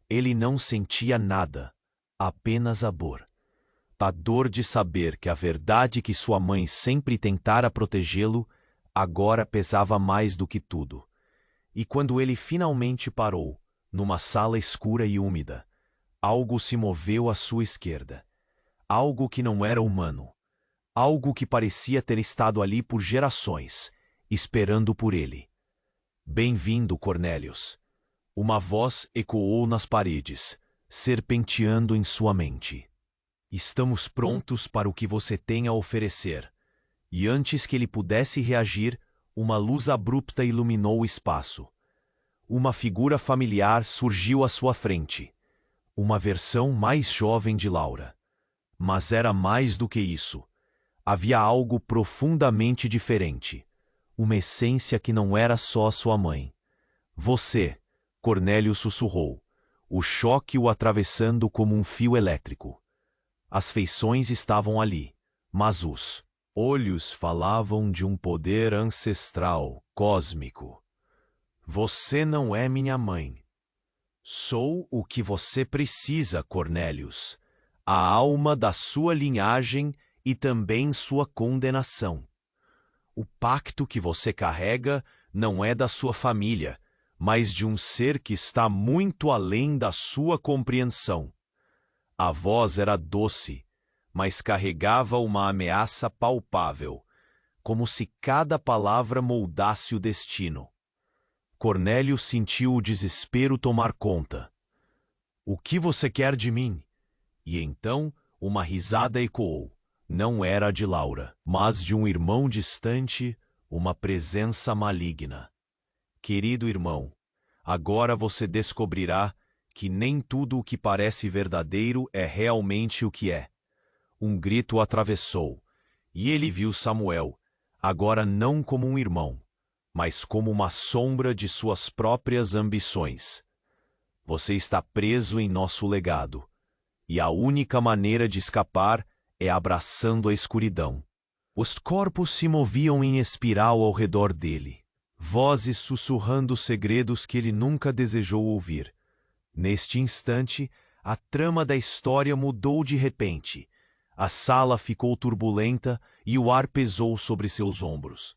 Ele não sentia nada, apenas a dor. A dor de saber que a verdade que sua mãe sempre tentara protegê-lo agora pesava mais do que tudo. E quando ele finalmente parou, numa sala escura e úmida, algo se moveu à sua esquerda. Algo que não era humano. Algo que parecia ter estado ali por gerações, esperando por ele. Bem-vindo, Cornélius. Uma voz ecoou nas paredes, serpenteando em sua mente. Estamos prontos para o que você tem a oferecer. E antes que ele pudesse reagir, uma luz abrupta iluminou o espaço. Uma figura familiar surgiu à sua frente. Uma versão mais jovem de Laura. Mas era mais do que isso. Havia algo profundamente diferente. Uma essência que não era só sua mãe. Você, Cornélio sussurrou, o choque o atravessando como um fio elétrico. As feições estavam ali, mas os olhos falavam de um poder ancestral, cósmico. Você não é minha mãe. Sou o que você precisa, Cornélius. A alma da sua linhagem e também sua condenação. O pacto que você carrega não é da sua família, mas de um ser que está muito além da sua compreensão. A voz era doce, mas carregava uma ameaça palpável, como se cada palavra moldasse o destino. Cornélio sentiu o desespero tomar conta. O que você quer de mim? E então uma risada ecoou. Não era a de Laura, mas de um irmão distante, uma presença maligna. Querido irmão, agora você descobrirá que nem tudo o que parece verdadeiro é realmente o que é. Um grito o atravessou, e ele viu Samuel, agora não como um irmão, mas como uma sombra de suas próprias ambições. Você está preso em nosso legado, e a única maneira de escapar é abraçando a escuridão. Os corpos se moviam em espiral ao redor dele, vozes sussurrando segredos que ele nunca desejou ouvir. Neste instante, a trama da história mudou de repente. A sala ficou turbulenta e o ar pesou sobre seus ombros.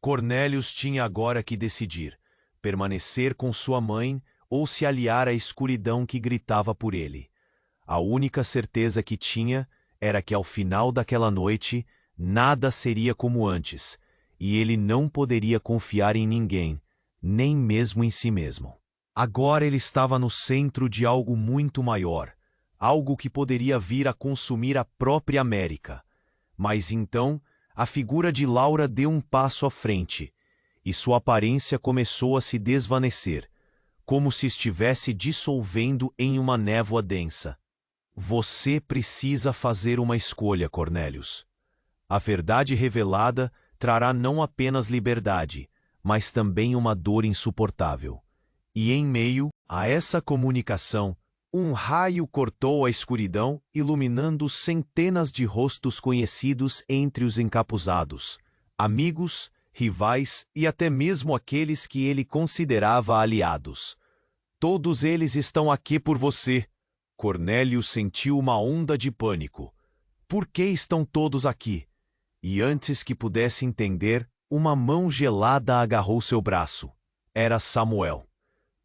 Cornélius tinha agora que decidir, permanecer com sua mãe ou se aliar à escuridão que gritava por ele. A única certeza que tinha era que ao final daquela noite, nada seria como antes, e ele não poderia confiar em ninguém, nem mesmo em si mesmo. Agora ele estava no centro de algo muito maior, algo que poderia vir a consumir a própria América. Mas então, a figura de Laura deu um passo à frente, e sua aparência começou a se desvanecer, como se estivesse dissolvendo em uma névoa densa. Você precisa fazer uma escolha, Cornélius. A verdade revelada trará não apenas liberdade, mas também uma dor insuportável. E em meio a essa comunicação, um raio cortou a escuridão, iluminando centenas de rostos conhecidos entre os encapuzados, amigos, rivais e até mesmo aqueles que ele considerava aliados. Todos eles estão aqui por você. Cornélio sentiu uma onda de pânico. Por que estão todos aqui? E antes que pudesse entender, uma mão gelada agarrou seu braço. Era Samuel.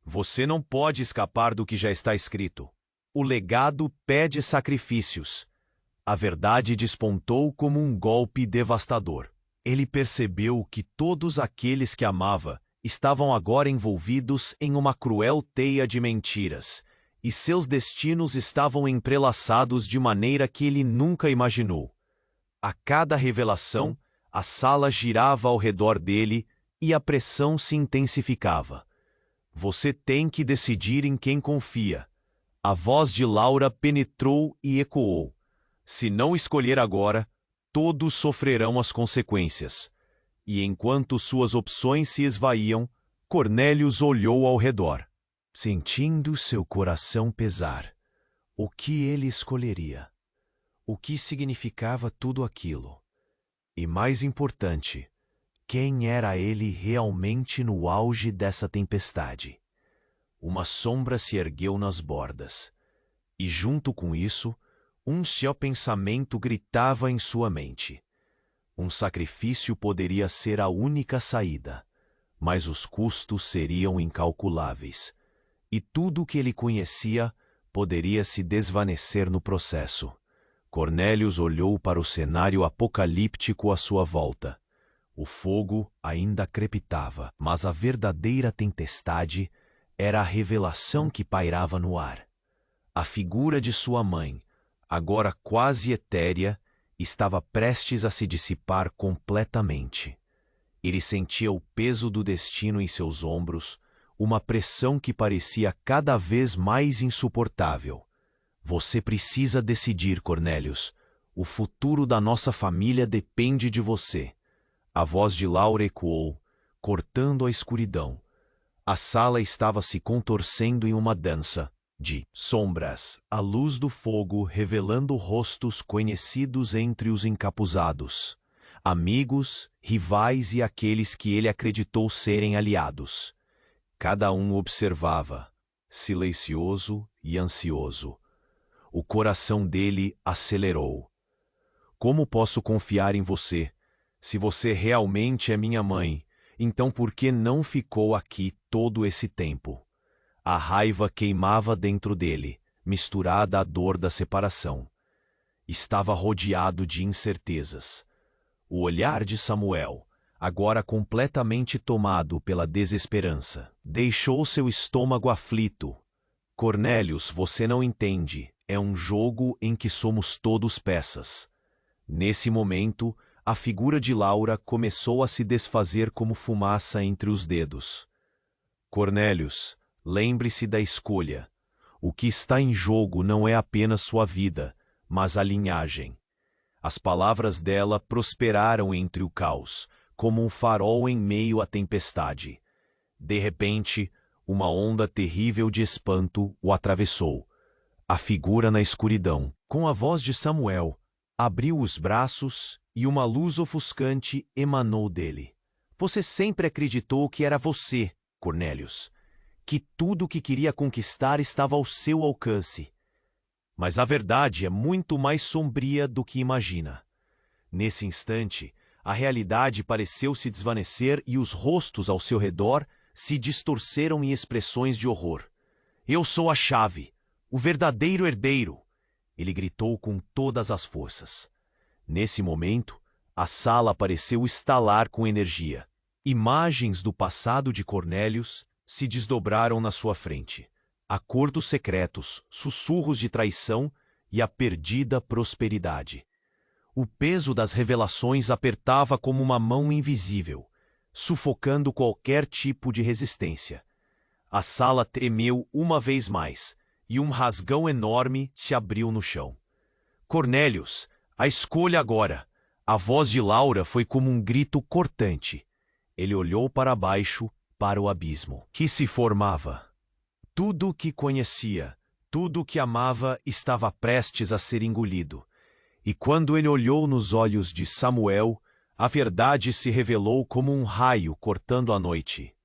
Você não pode escapar do que já está escrito. O legado pede sacrifícios. A verdade despontou como um golpe devastador. Ele percebeu que todos aqueles que amava estavam agora envolvidos em uma cruel teia de mentiras, e seus destinos estavam entrelaçados de maneira que ele nunca imaginou. A cada revelação, a sala girava ao redor dele e a pressão se intensificava. Você tem que decidir em quem confia. A voz de Laura penetrou e ecoou. Se não escolher agora, todos sofrerão as consequências. E enquanto suas opções se esvaíam, Cornélius olhou ao redor, sentindo seu coração pesar. O que ele escolheria? O que significava tudo aquilo? E mais importante, quem era ele realmente no auge dessa tempestade? Uma sombra se ergueu nas bordas, e junto com isso, um só pensamento gritava em sua mente. Um sacrifício poderia ser a única saída, mas os custos seriam incalculáveis, e tudo o que ele conhecia poderia se desvanecer no processo. Cornélius olhou para o cenário apocalíptico à sua volta. O fogo ainda crepitava, mas a verdadeira tempestade era a revelação que pairava no ar. A figura de sua mãe, agora quase etérea, estava prestes a se dissipar completamente. Ele sentia o peso do destino em seus ombros, uma pressão que parecia cada vez mais insuportável. Você precisa decidir, Cornélius. O futuro da nossa família depende de você. A voz de Laura ecoou, cortando a escuridão. A sala estava se contorcendo em uma dança de sombras, a luz do fogo revelando rostos conhecidos entre os encapuzados, amigos, rivais e aqueles que ele acreditou serem aliados. Cada um observava, silencioso e ansioso. O coração dele acelerou. Como posso confiar em você? Se você realmente é minha mãe, então por que não ficou aqui todo esse tempo? A raiva queimava dentro dele, misturada à dor da separação. Estava rodeado de incertezas. O olhar de Samuel, agora completamente tomado pela desesperança, deixou seu estômago aflito. Cornélius, você não entende. É um jogo em que somos todos peças. Nesse momento, a figura de Laura começou a se desfazer como fumaça entre os dedos. Cornélius, lembre-se da escolha. O que está em jogo não é apenas sua vida, mas a linhagem. As palavras dela prosperaram entre o caos, como um farol em meio à tempestade. De repente, uma onda terrível de espanto o atravessou. A figura na escuridão, com a voz de Samuel, abriu os braços e uma luz ofuscante emanou dele. Você sempre acreditou que era você, Cornélius, que tudo o que queria conquistar estava ao seu alcance. Mas a verdade é muito mais sombria do que imagina. Nesse instante, a realidade pareceu se desvanecer e os rostos ao seu redor se distorceram em expressões de horror. Eu sou a chave, o verdadeiro herdeiro! Ele gritou com todas as forças. Nesse momento, a sala pareceu estalar com energia. Imagens do passado de Cornélius se desdobraram na sua frente. Acordos secretos, sussurros de traição e a perdida prosperidade. O peso das revelações apertava como uma mão invisível, sufocando qualquer tipo de resistência. A sala tremeu uma vez mais, e um rasgão enorme se abriu no chão. Cornélius, a escolha agora! A voz de Laura foi como um grito cortante. Ele olhou para baixo, para o abismo, que se formava. Tudo o que conhecia, tudo o que amava estava prestes a ser engolido. E quando ele olhou nos olhos de Samuel, a verdade se revelou como um raio cortando a noite.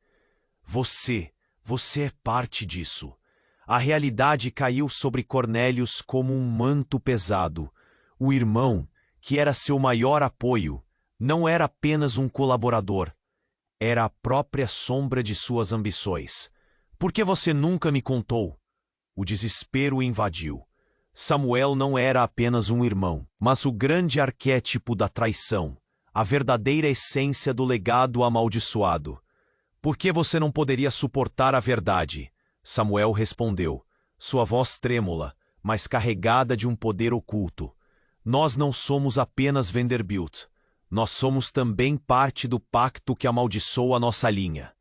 Você é parte disso. A realidade caiu sobre Cornélius como um manto pesado. O irmão, que era seu maior apoio, não era apenas um colaborador. Era a própria sombra de suas ambições. Por que você nunca me contou? O desespero o invadiu. Samuel não era apenas um irmão, mas o grande arquétipo da traição, a verdadeira essência do legado amaldiçoado. Por que você não poderia suportar a verdade? Samuel respondeu, sua voz trêmula, mas carregada de um poder oculto. Nós não somos apenas Vanderbilt. Nós somos também parte do pacto que amaldiçoa a nossa linha.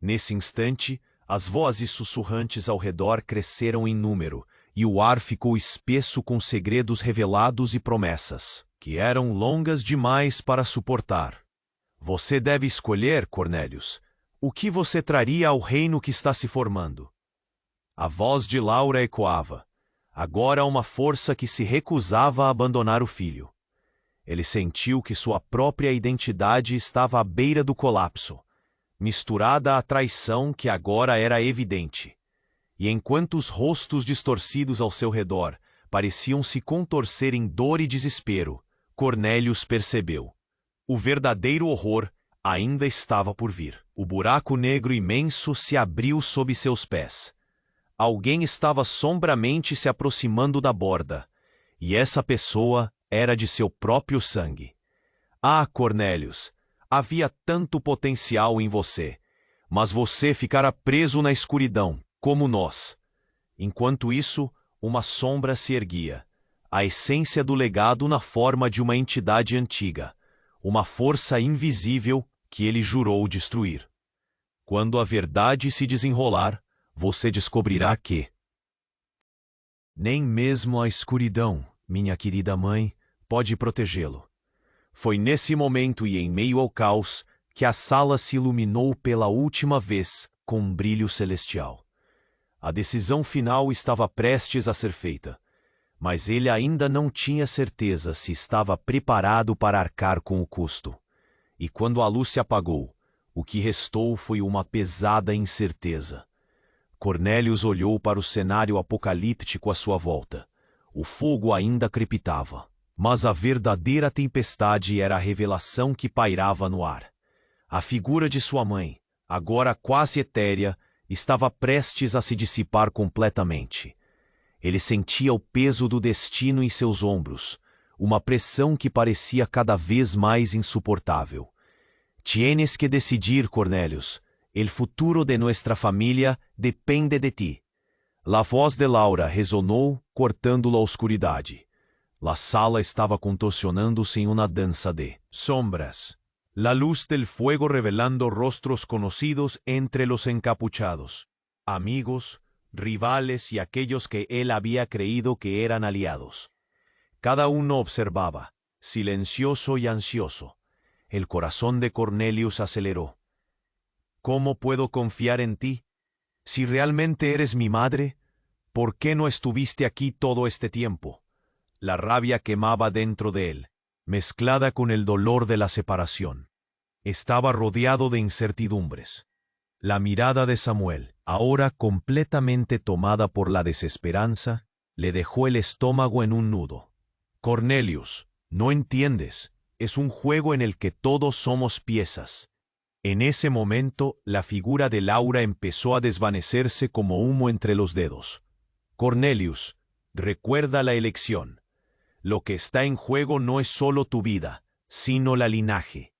Nesse instante, as vozes sussurrantes ao redor cresceram em número, e o ar ficou espesso com segredos revelados e promessas, que eram longas demais para suportar. Você deve escolher, Cornelius, o que você traria ao reino que está se formando. A voz de Laura ecoava, agora uma força que se recusava a abandonar o filho. Ele sentiu que sua própria identidade estava à beira do colapso, misturada à traição que agora era evidente. E enquanto os rostos distorcidos ao seu redor pareciam se contorcer em dor e desespero, Cornelius percebeu. O verdadeiro horror ainda estava por vir. O buraco negro imenso se abriu sob seus pés. Alguém estava sombramente se aproximando da borda, e essa pessoa era de seu próprio sangue. Ah, Cornelius, havia tanto potencial em você, mas você ficara preso na escuridão, como nós. Enquanto isso, uma sombra se erguia, a essência do legado na forma de uma entidade antiga, uma força invisível que ele jurou destruir. Quando a verdade se desenrolar, você descobrirá que nem mesmo a escuridão, minha querida mãe, pode protegê-lo. Foi nesse momento e em meio ao caos que a sala se iluminou pela última vez com um brilho celestial. A decisão final estava prestes a ser feita, mas ele ainda não tinha certeza se estava preparado para arcar com o custo. E quando a luz se apagou, o que restou foi uma pesada incerteza. Cornelius olhou para o cenário apocalíptico à sua volta. O fogo ainda crepitava, mas a verdadeira tempestade era a revelação que pairava no ar. A figura de sua mãe, agora quase etérea, estava prestes a se dissipar completamente. Ele sentia o peso do destino em seus ombros, uma pressão que parecia cada vez mais insuportável. Tienes que decidir, Cornelius. El futuro de nuestra familia depende de ti. La voz de Laura ressonou, cortando a oscuridade. La sala estava contorsionando-se em uma dança de sombras. La luz del fuego revelando rostros conocidos entre los encapuchados. Amigos, rivales y aquellos que él había creído que eran aliados. Cada uno observaba, silencioso y ansioso. El corazón de Cornelius aceleró. ¿Cómo puedo confiar en ti? Si realmente eres mi madre, ¿por qué no estuviste aquí todo este tiempo? La rabia quemaba dentro de él, mezclada con el dolor de la separación. Estaba rodeado de incertidumbres. La mirada de Samuel, ahora completamente tomada por la desesperanza, le dejó el estómago en un nudo. Cornelius, no entiendes. Es un juego en el que todos somos piezas. En ese momento, la figura de Laura empezó a desvanecerse como humo entre los dedos. Cornelius, recuerda la elección. Lo que está en juego no es solo tu vida, sino la linaje.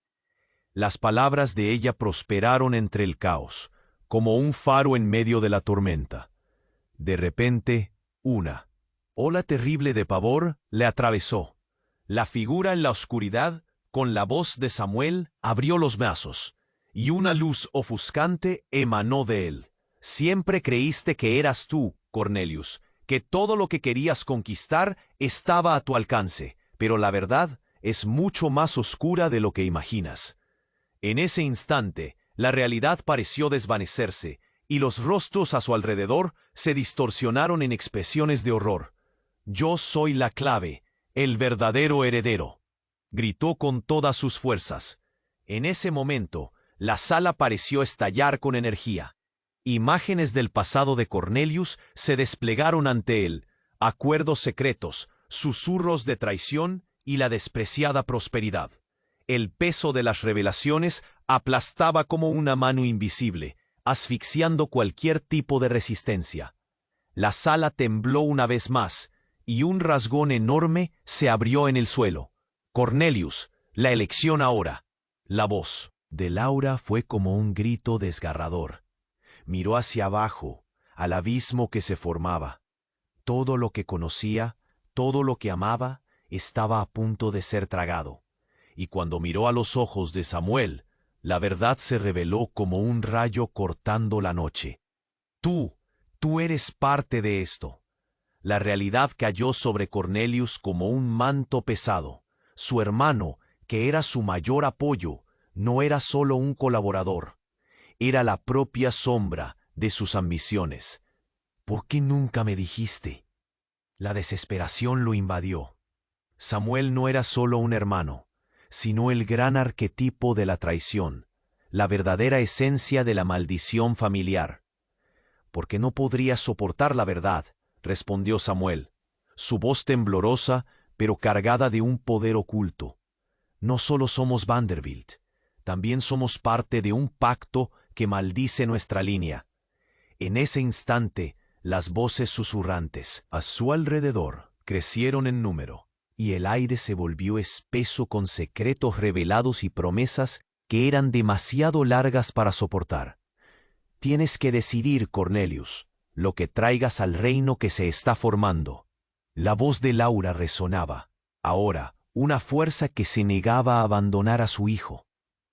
Las palabras de ella prosperaron entre el caos, como un faro en medio de la tormenta. De repente, una ola terrible de pavor le atravesó. La figura en la oscuridad, con la voz de Samuel, abrió los brazos, y una luz ofuscante emanó de él. Siempre creíste que eras tú, Cornelius, que todo lo que querías conquistar estaba a tu alcance, pero la verdad es mucho más oscura de lo que imaginas. En ese instante, la realidad pareció desvanecerse, y los rostros a su alrededor se distorsionaron en expresiones de horror. Yo soy la clave, el verdadero heredero, gritó con todas sus fuerzas. En ese momento, la sala pareció estallar con energía. Imágenes del pasado de Cornelius se desplegaron ante él, acuerdos secretos, susurros de traición y la despreciada prosperidad. El peso de las revelaciones aplastaba como una mano invisible, asfixiando cualquier tipo de resistencia. La sala tembló una vez más, y un rasgón enorme se abrió en el suelo. Cornelius, la elección ahora. La voz de Laura fue como un grito desgarrador. Miró hacia abajo, al abismo que se formaba. Todo lo que conocía, todo lo que amaba, estaba a punto de ser tragado. Y cuando miró a los ojos de Samuel, la verdad se reveló como un rayo cortando la noche. Tú eres parte de esto. La realidad cayó sobre Cornelius como un manto pesado. Su hermano, que era su mayor apoyo, no era solo un colaborador. Era la propia sombra de sus ambiciones. ¿Por qué nunca me dijiste? La desesperación lo invadió. Samuel no era solo un hermano, sino el gran arquetipo de la traición, la verdadera esencia de la maldición familiar. «Porque no podría soportar la verdad», respondió Samuel, su voz temblorosa, pero cargada de un poder oculto. «No solo somos Vanderbilt, también somos parte de un pacto que maldice nuestra línea». En ese instante, las voces susurrantes a su alrededor crecieron en número, y el aire se volvió espeso con secretos revelados y promesas que eran demasiado largas para soportar. «Tienes que decidir, Cornelius, lo que traigas al reino que se está formando». La voz de Laura resonaba, ahora, una fuerza que se negaba a abandonar a su hijo.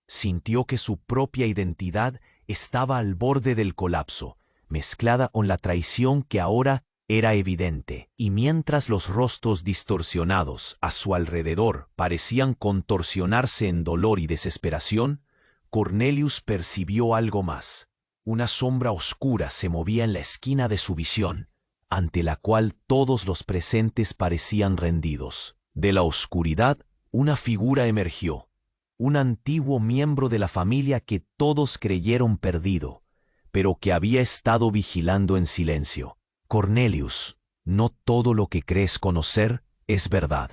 Sintió que su propia identidad estaba al borde del colapso, mezclada con la traición que ahora era evidente, y mientras los rostros distorsionados a su alrededor parecían contorsionarse en dolor y desesperación, Cornelius percibió algo más. Una sombra oscura se movía en la esquina de su visión, ante la cual todos los presentes parecían rendidos. De la oscuridad, una figura emergió, un antiguo miembro de la familia que todos creyeron perdido, pero que había estado vigilando en silencio. «Cornelius, no todo lo que crees conocer es verdad».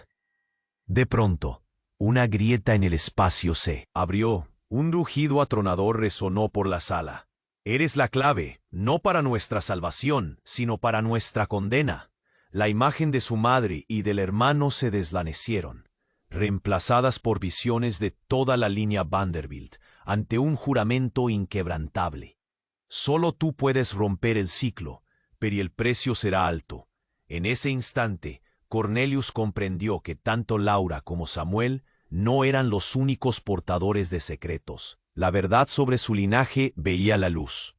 De pronto, una grieta en el espacio se abrió. Un rugido atronador resonó por la sala. «Eres la clave, no para nuestra salvación, sino para nuestra condena». La imagen de su madre y del hermano se desvanecieron, reemplazadas por visiones de toda la línea Vanderbilt, ante un juramento inquebrantable. «Solo tú puedes romper el ciclo, pero el precio será alto». En ese instante, Cornelius comprendió que tanto Laura como Samuel no eran los únicos portadores de secretos. La verdad sobre su linaje veía la luz,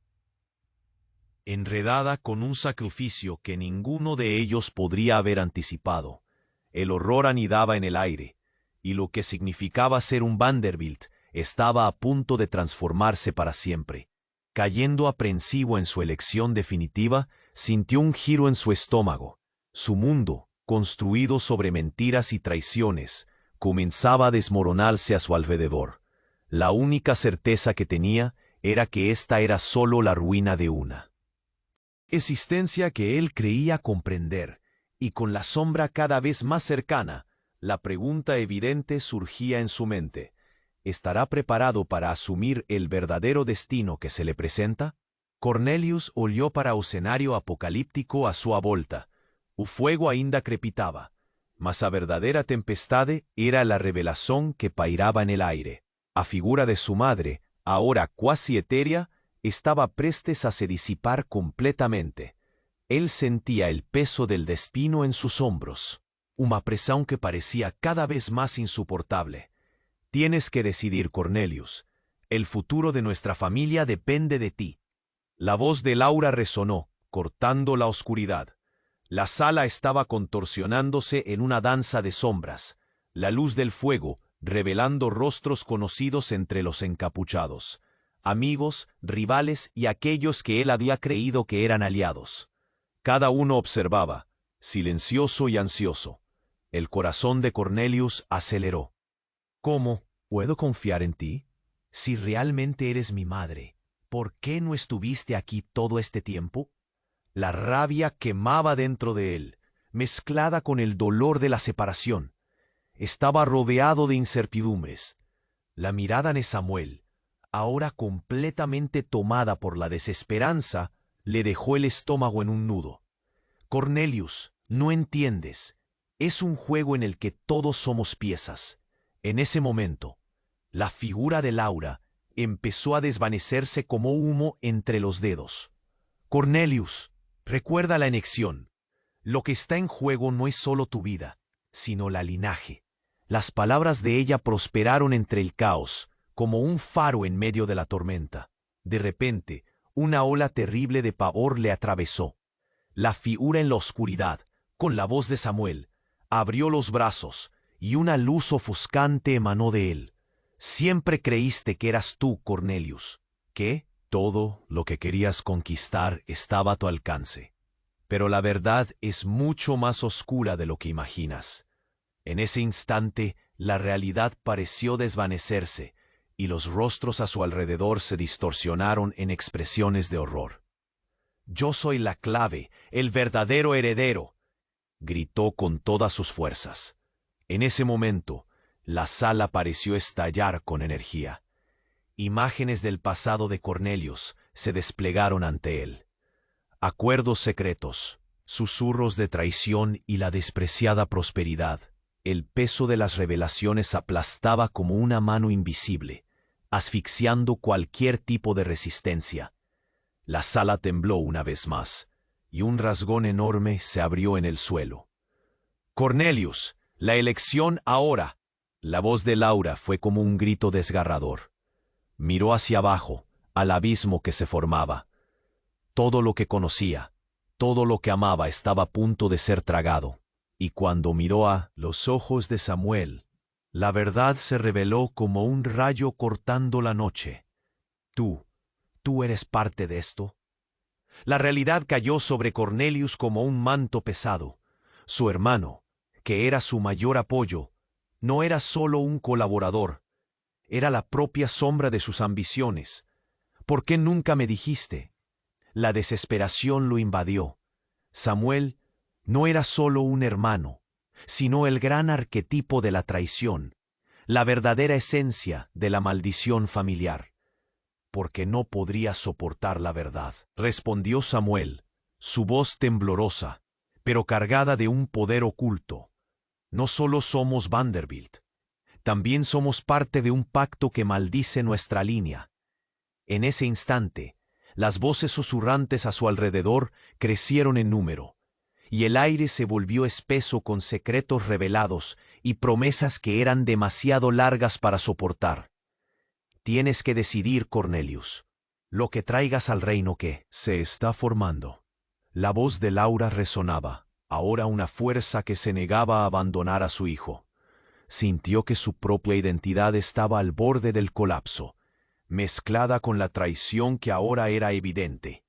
enredada con un sacrificio que ninguno de ellos podría haber anticipado. El horror anidaba en el aire, y lo que significaba ser un Vanderbilt estaba a punto de transformarse para siempre. Cayendo aprensivo en su elección definitiva, sintió un giro en su estómago. Su mundo, construido sobre mentiras y traiciones, comenzaba a desmoronarse a su alrededor. La única certeza que tenía era que esta era solo la ruina de una existencia que él creía comprender, y con la sombra cada vez más cercana, la pregunta evidente surgía en su mente: ¿estará preparado para asumir el verdadero destino que se le presenta? Cornelius olió para o escenario apocalíptico a sua volta. O fuego ainda crepitaba, mas a verdadeira tempestade era la revelación que pairaba en el aire. A figura de su madre, ahora cuasi etérea, estaba prestes a se disipar completamente. Él sentía el peso del destino en sus hombros, una presión que parecía cada vez más insoportable. «Tienes que decidir, Cornelius. El futuro de nuestra familia depende de ti». La voz de Laura resonó, cortando la oscuridad. La sala estaba contorsionándose en una danza de sombras, la luz del fuego revelando rostros conocidos entre los encapuchados, amigos, rivales y aquellos que él había creído que eran aliados. Cada uno observaba, silencioso y ansioso. El corazón de Cornelius aceleró. «¿Cómo puedo confiar en ti? Si realmente eres mi madre, ¿por qué no estuviste aquí todo este tiempo?» La rabia quemaba dentro de él, mezclada con el dolor de la separación. Estaba rodeado de incertidumbres. La mirada de Samuel, ahora completamente tomada por la desesperanza, le dejó el estómago en un nudo. «Cornelius, no entiendes. Es un juego en el que todos somos piezas». En ese momento, la figura de Laura empezó a desvanecerse como humo entre los dedos. Cornelius, recuerda la anexión. Lo que está en juego no es solo tu vida, sino la linaje. Las palabras de ella prosperaron entre el caos, como un faro en medio de la tormenta. De repente, una ola terrible de pavor le atravesó. La figura en la oscuridad, con la voz de Samuel, abrió los brazos, y una luz ofuscante emanó de él. Siempre creíste que eras tú, Cornelius, que todo lo que querías conquistar estaba a tu alcance. Pero la verdad es mucho más oscura de lo que imaginas. En ese instante, la realidad pareció desvanecerse, y los rostros a su alrededor se distorsionaron en expresiones de horror. «Yo soy la clave, el verdadero heredero», gritó con todas sus fuerzas. En ese momento, la sala pareció estallar con energía. Imágenes del pasado de Cornelius se desplegaron ante él. Acuerdos secretos, susurros de traición y la despreciada prosperidad. El peso de las revelaciones aplastaba como una mano invisible, asfixiando cualquier tipo de resistencia. La sala tembló una vez más, y un rasgón enorme se abrió en el suelo. «Cornelius, la elección ahora». La voz de Laura fue como un grito desgarrador. Miró hacia abajo, al abismo que se formaba. Todo lo que conocía, todo lo que amaba estaba a punto de ser tragado. Y cuando miró a los ojos de Samuel, la verdad se reveló como un rayo cortando la noche. Tú eres parte de esto. La realidad cayó sobre Cornelius como un manto pesado. Su hermano, que era su mayor apoyo, no era solo un colaborador, era la propia sombra de sus ambiciones. ¿Por qué nunca me dijiste? La desesperación lo invadió. Samuel no era solo un hermano, sino el gran arquetipo de la traición, la verdadera esencia de la maldición familiar. «Porque no podría soportar la verdad», respondió Samuel, su voz temblorosa, pero cargada de un poder oculto. «No solo somos Vanderbilt, también somos parte de un pacto que maldice nuestra línea». En ese instante, las voces susurrantes a su alrededor crecieron en número, y el aire se volvió espeso con secretos revelados y promesas que eran demasiado largas para soportar. «Tienes que decidir, Cornelius, lo que traigas al reino que se está formando». La voz de Laura resonaba, ahora una fuerza que se negaba a abandonar a su hijo. Sintió que su propia identidad estaba al borde del colapso, mezclada con la traición que ahora era evidente.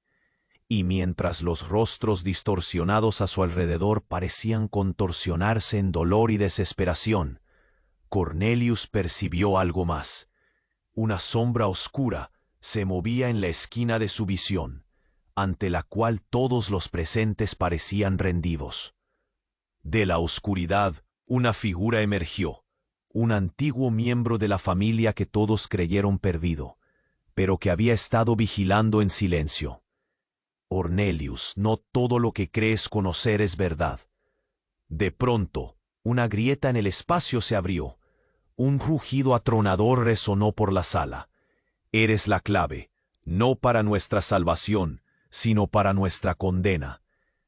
Y mientras los rostros distorsionados a su alrededor parecían contorsionarse en dolor y desesperación, Cornelius percibió algo más. Una sombra oscura se movía en la esquina de su visión, ante la cual todos los presentes parecían rendidos. De la oscuridad, una figura emergió, un antiguo miembro de la familia que todos creyeron perdido, pero que había estado vigilando en silencio. «Cornelius, no todo lo que crees conocer es verdad». De pronto, una grieta en el espacio se abrió. Un rugido atronador resonó por la sala. «Eres la clave, no para nuestra salvación, sino para nuestra condena».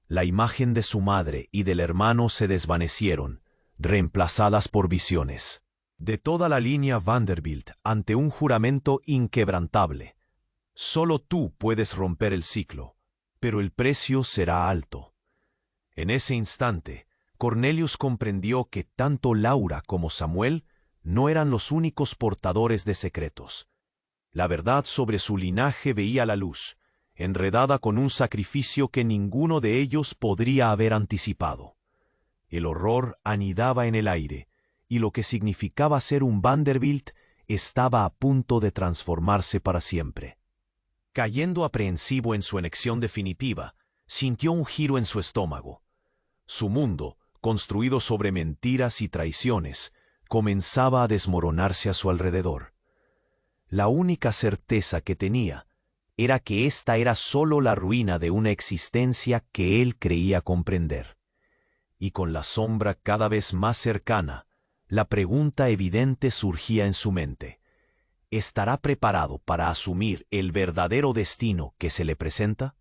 La imagen de su madre y del hermano se desvanecieron, reemplazadas por visiones de toda la línea Vanderbilt ante un juramento inquebrantable. «Solo tú puedes romper el ciclo, pero el precio será alto». En ese instante, Cornelius comprendió que tanto Laura como Samuel no eran los únicos portadores de secretos. La verdad sobre su linaje veía la luz, enredada con un sacrificio que ninguno de ellos podría haber anticipado. El horror anidaba en el aire, y lo que significaba ser un Vanderbilt estaba a punto de transformarse para siempre. Cayendo aprehensivo en su elección definitiva, sintió un giro en su estómago. Su mundo, construido sobre mentiras y traiciones, comenzaba a desmoronarse a su alrededor. La única certeza que tenía era que esta era solo la ruina de una existencia que él creía comprender. Y con la sombra cada vez más cercana, la pregunta evidente surgía en su mente. ¿estará preparado para asumir el verdadero destino que se le presenta?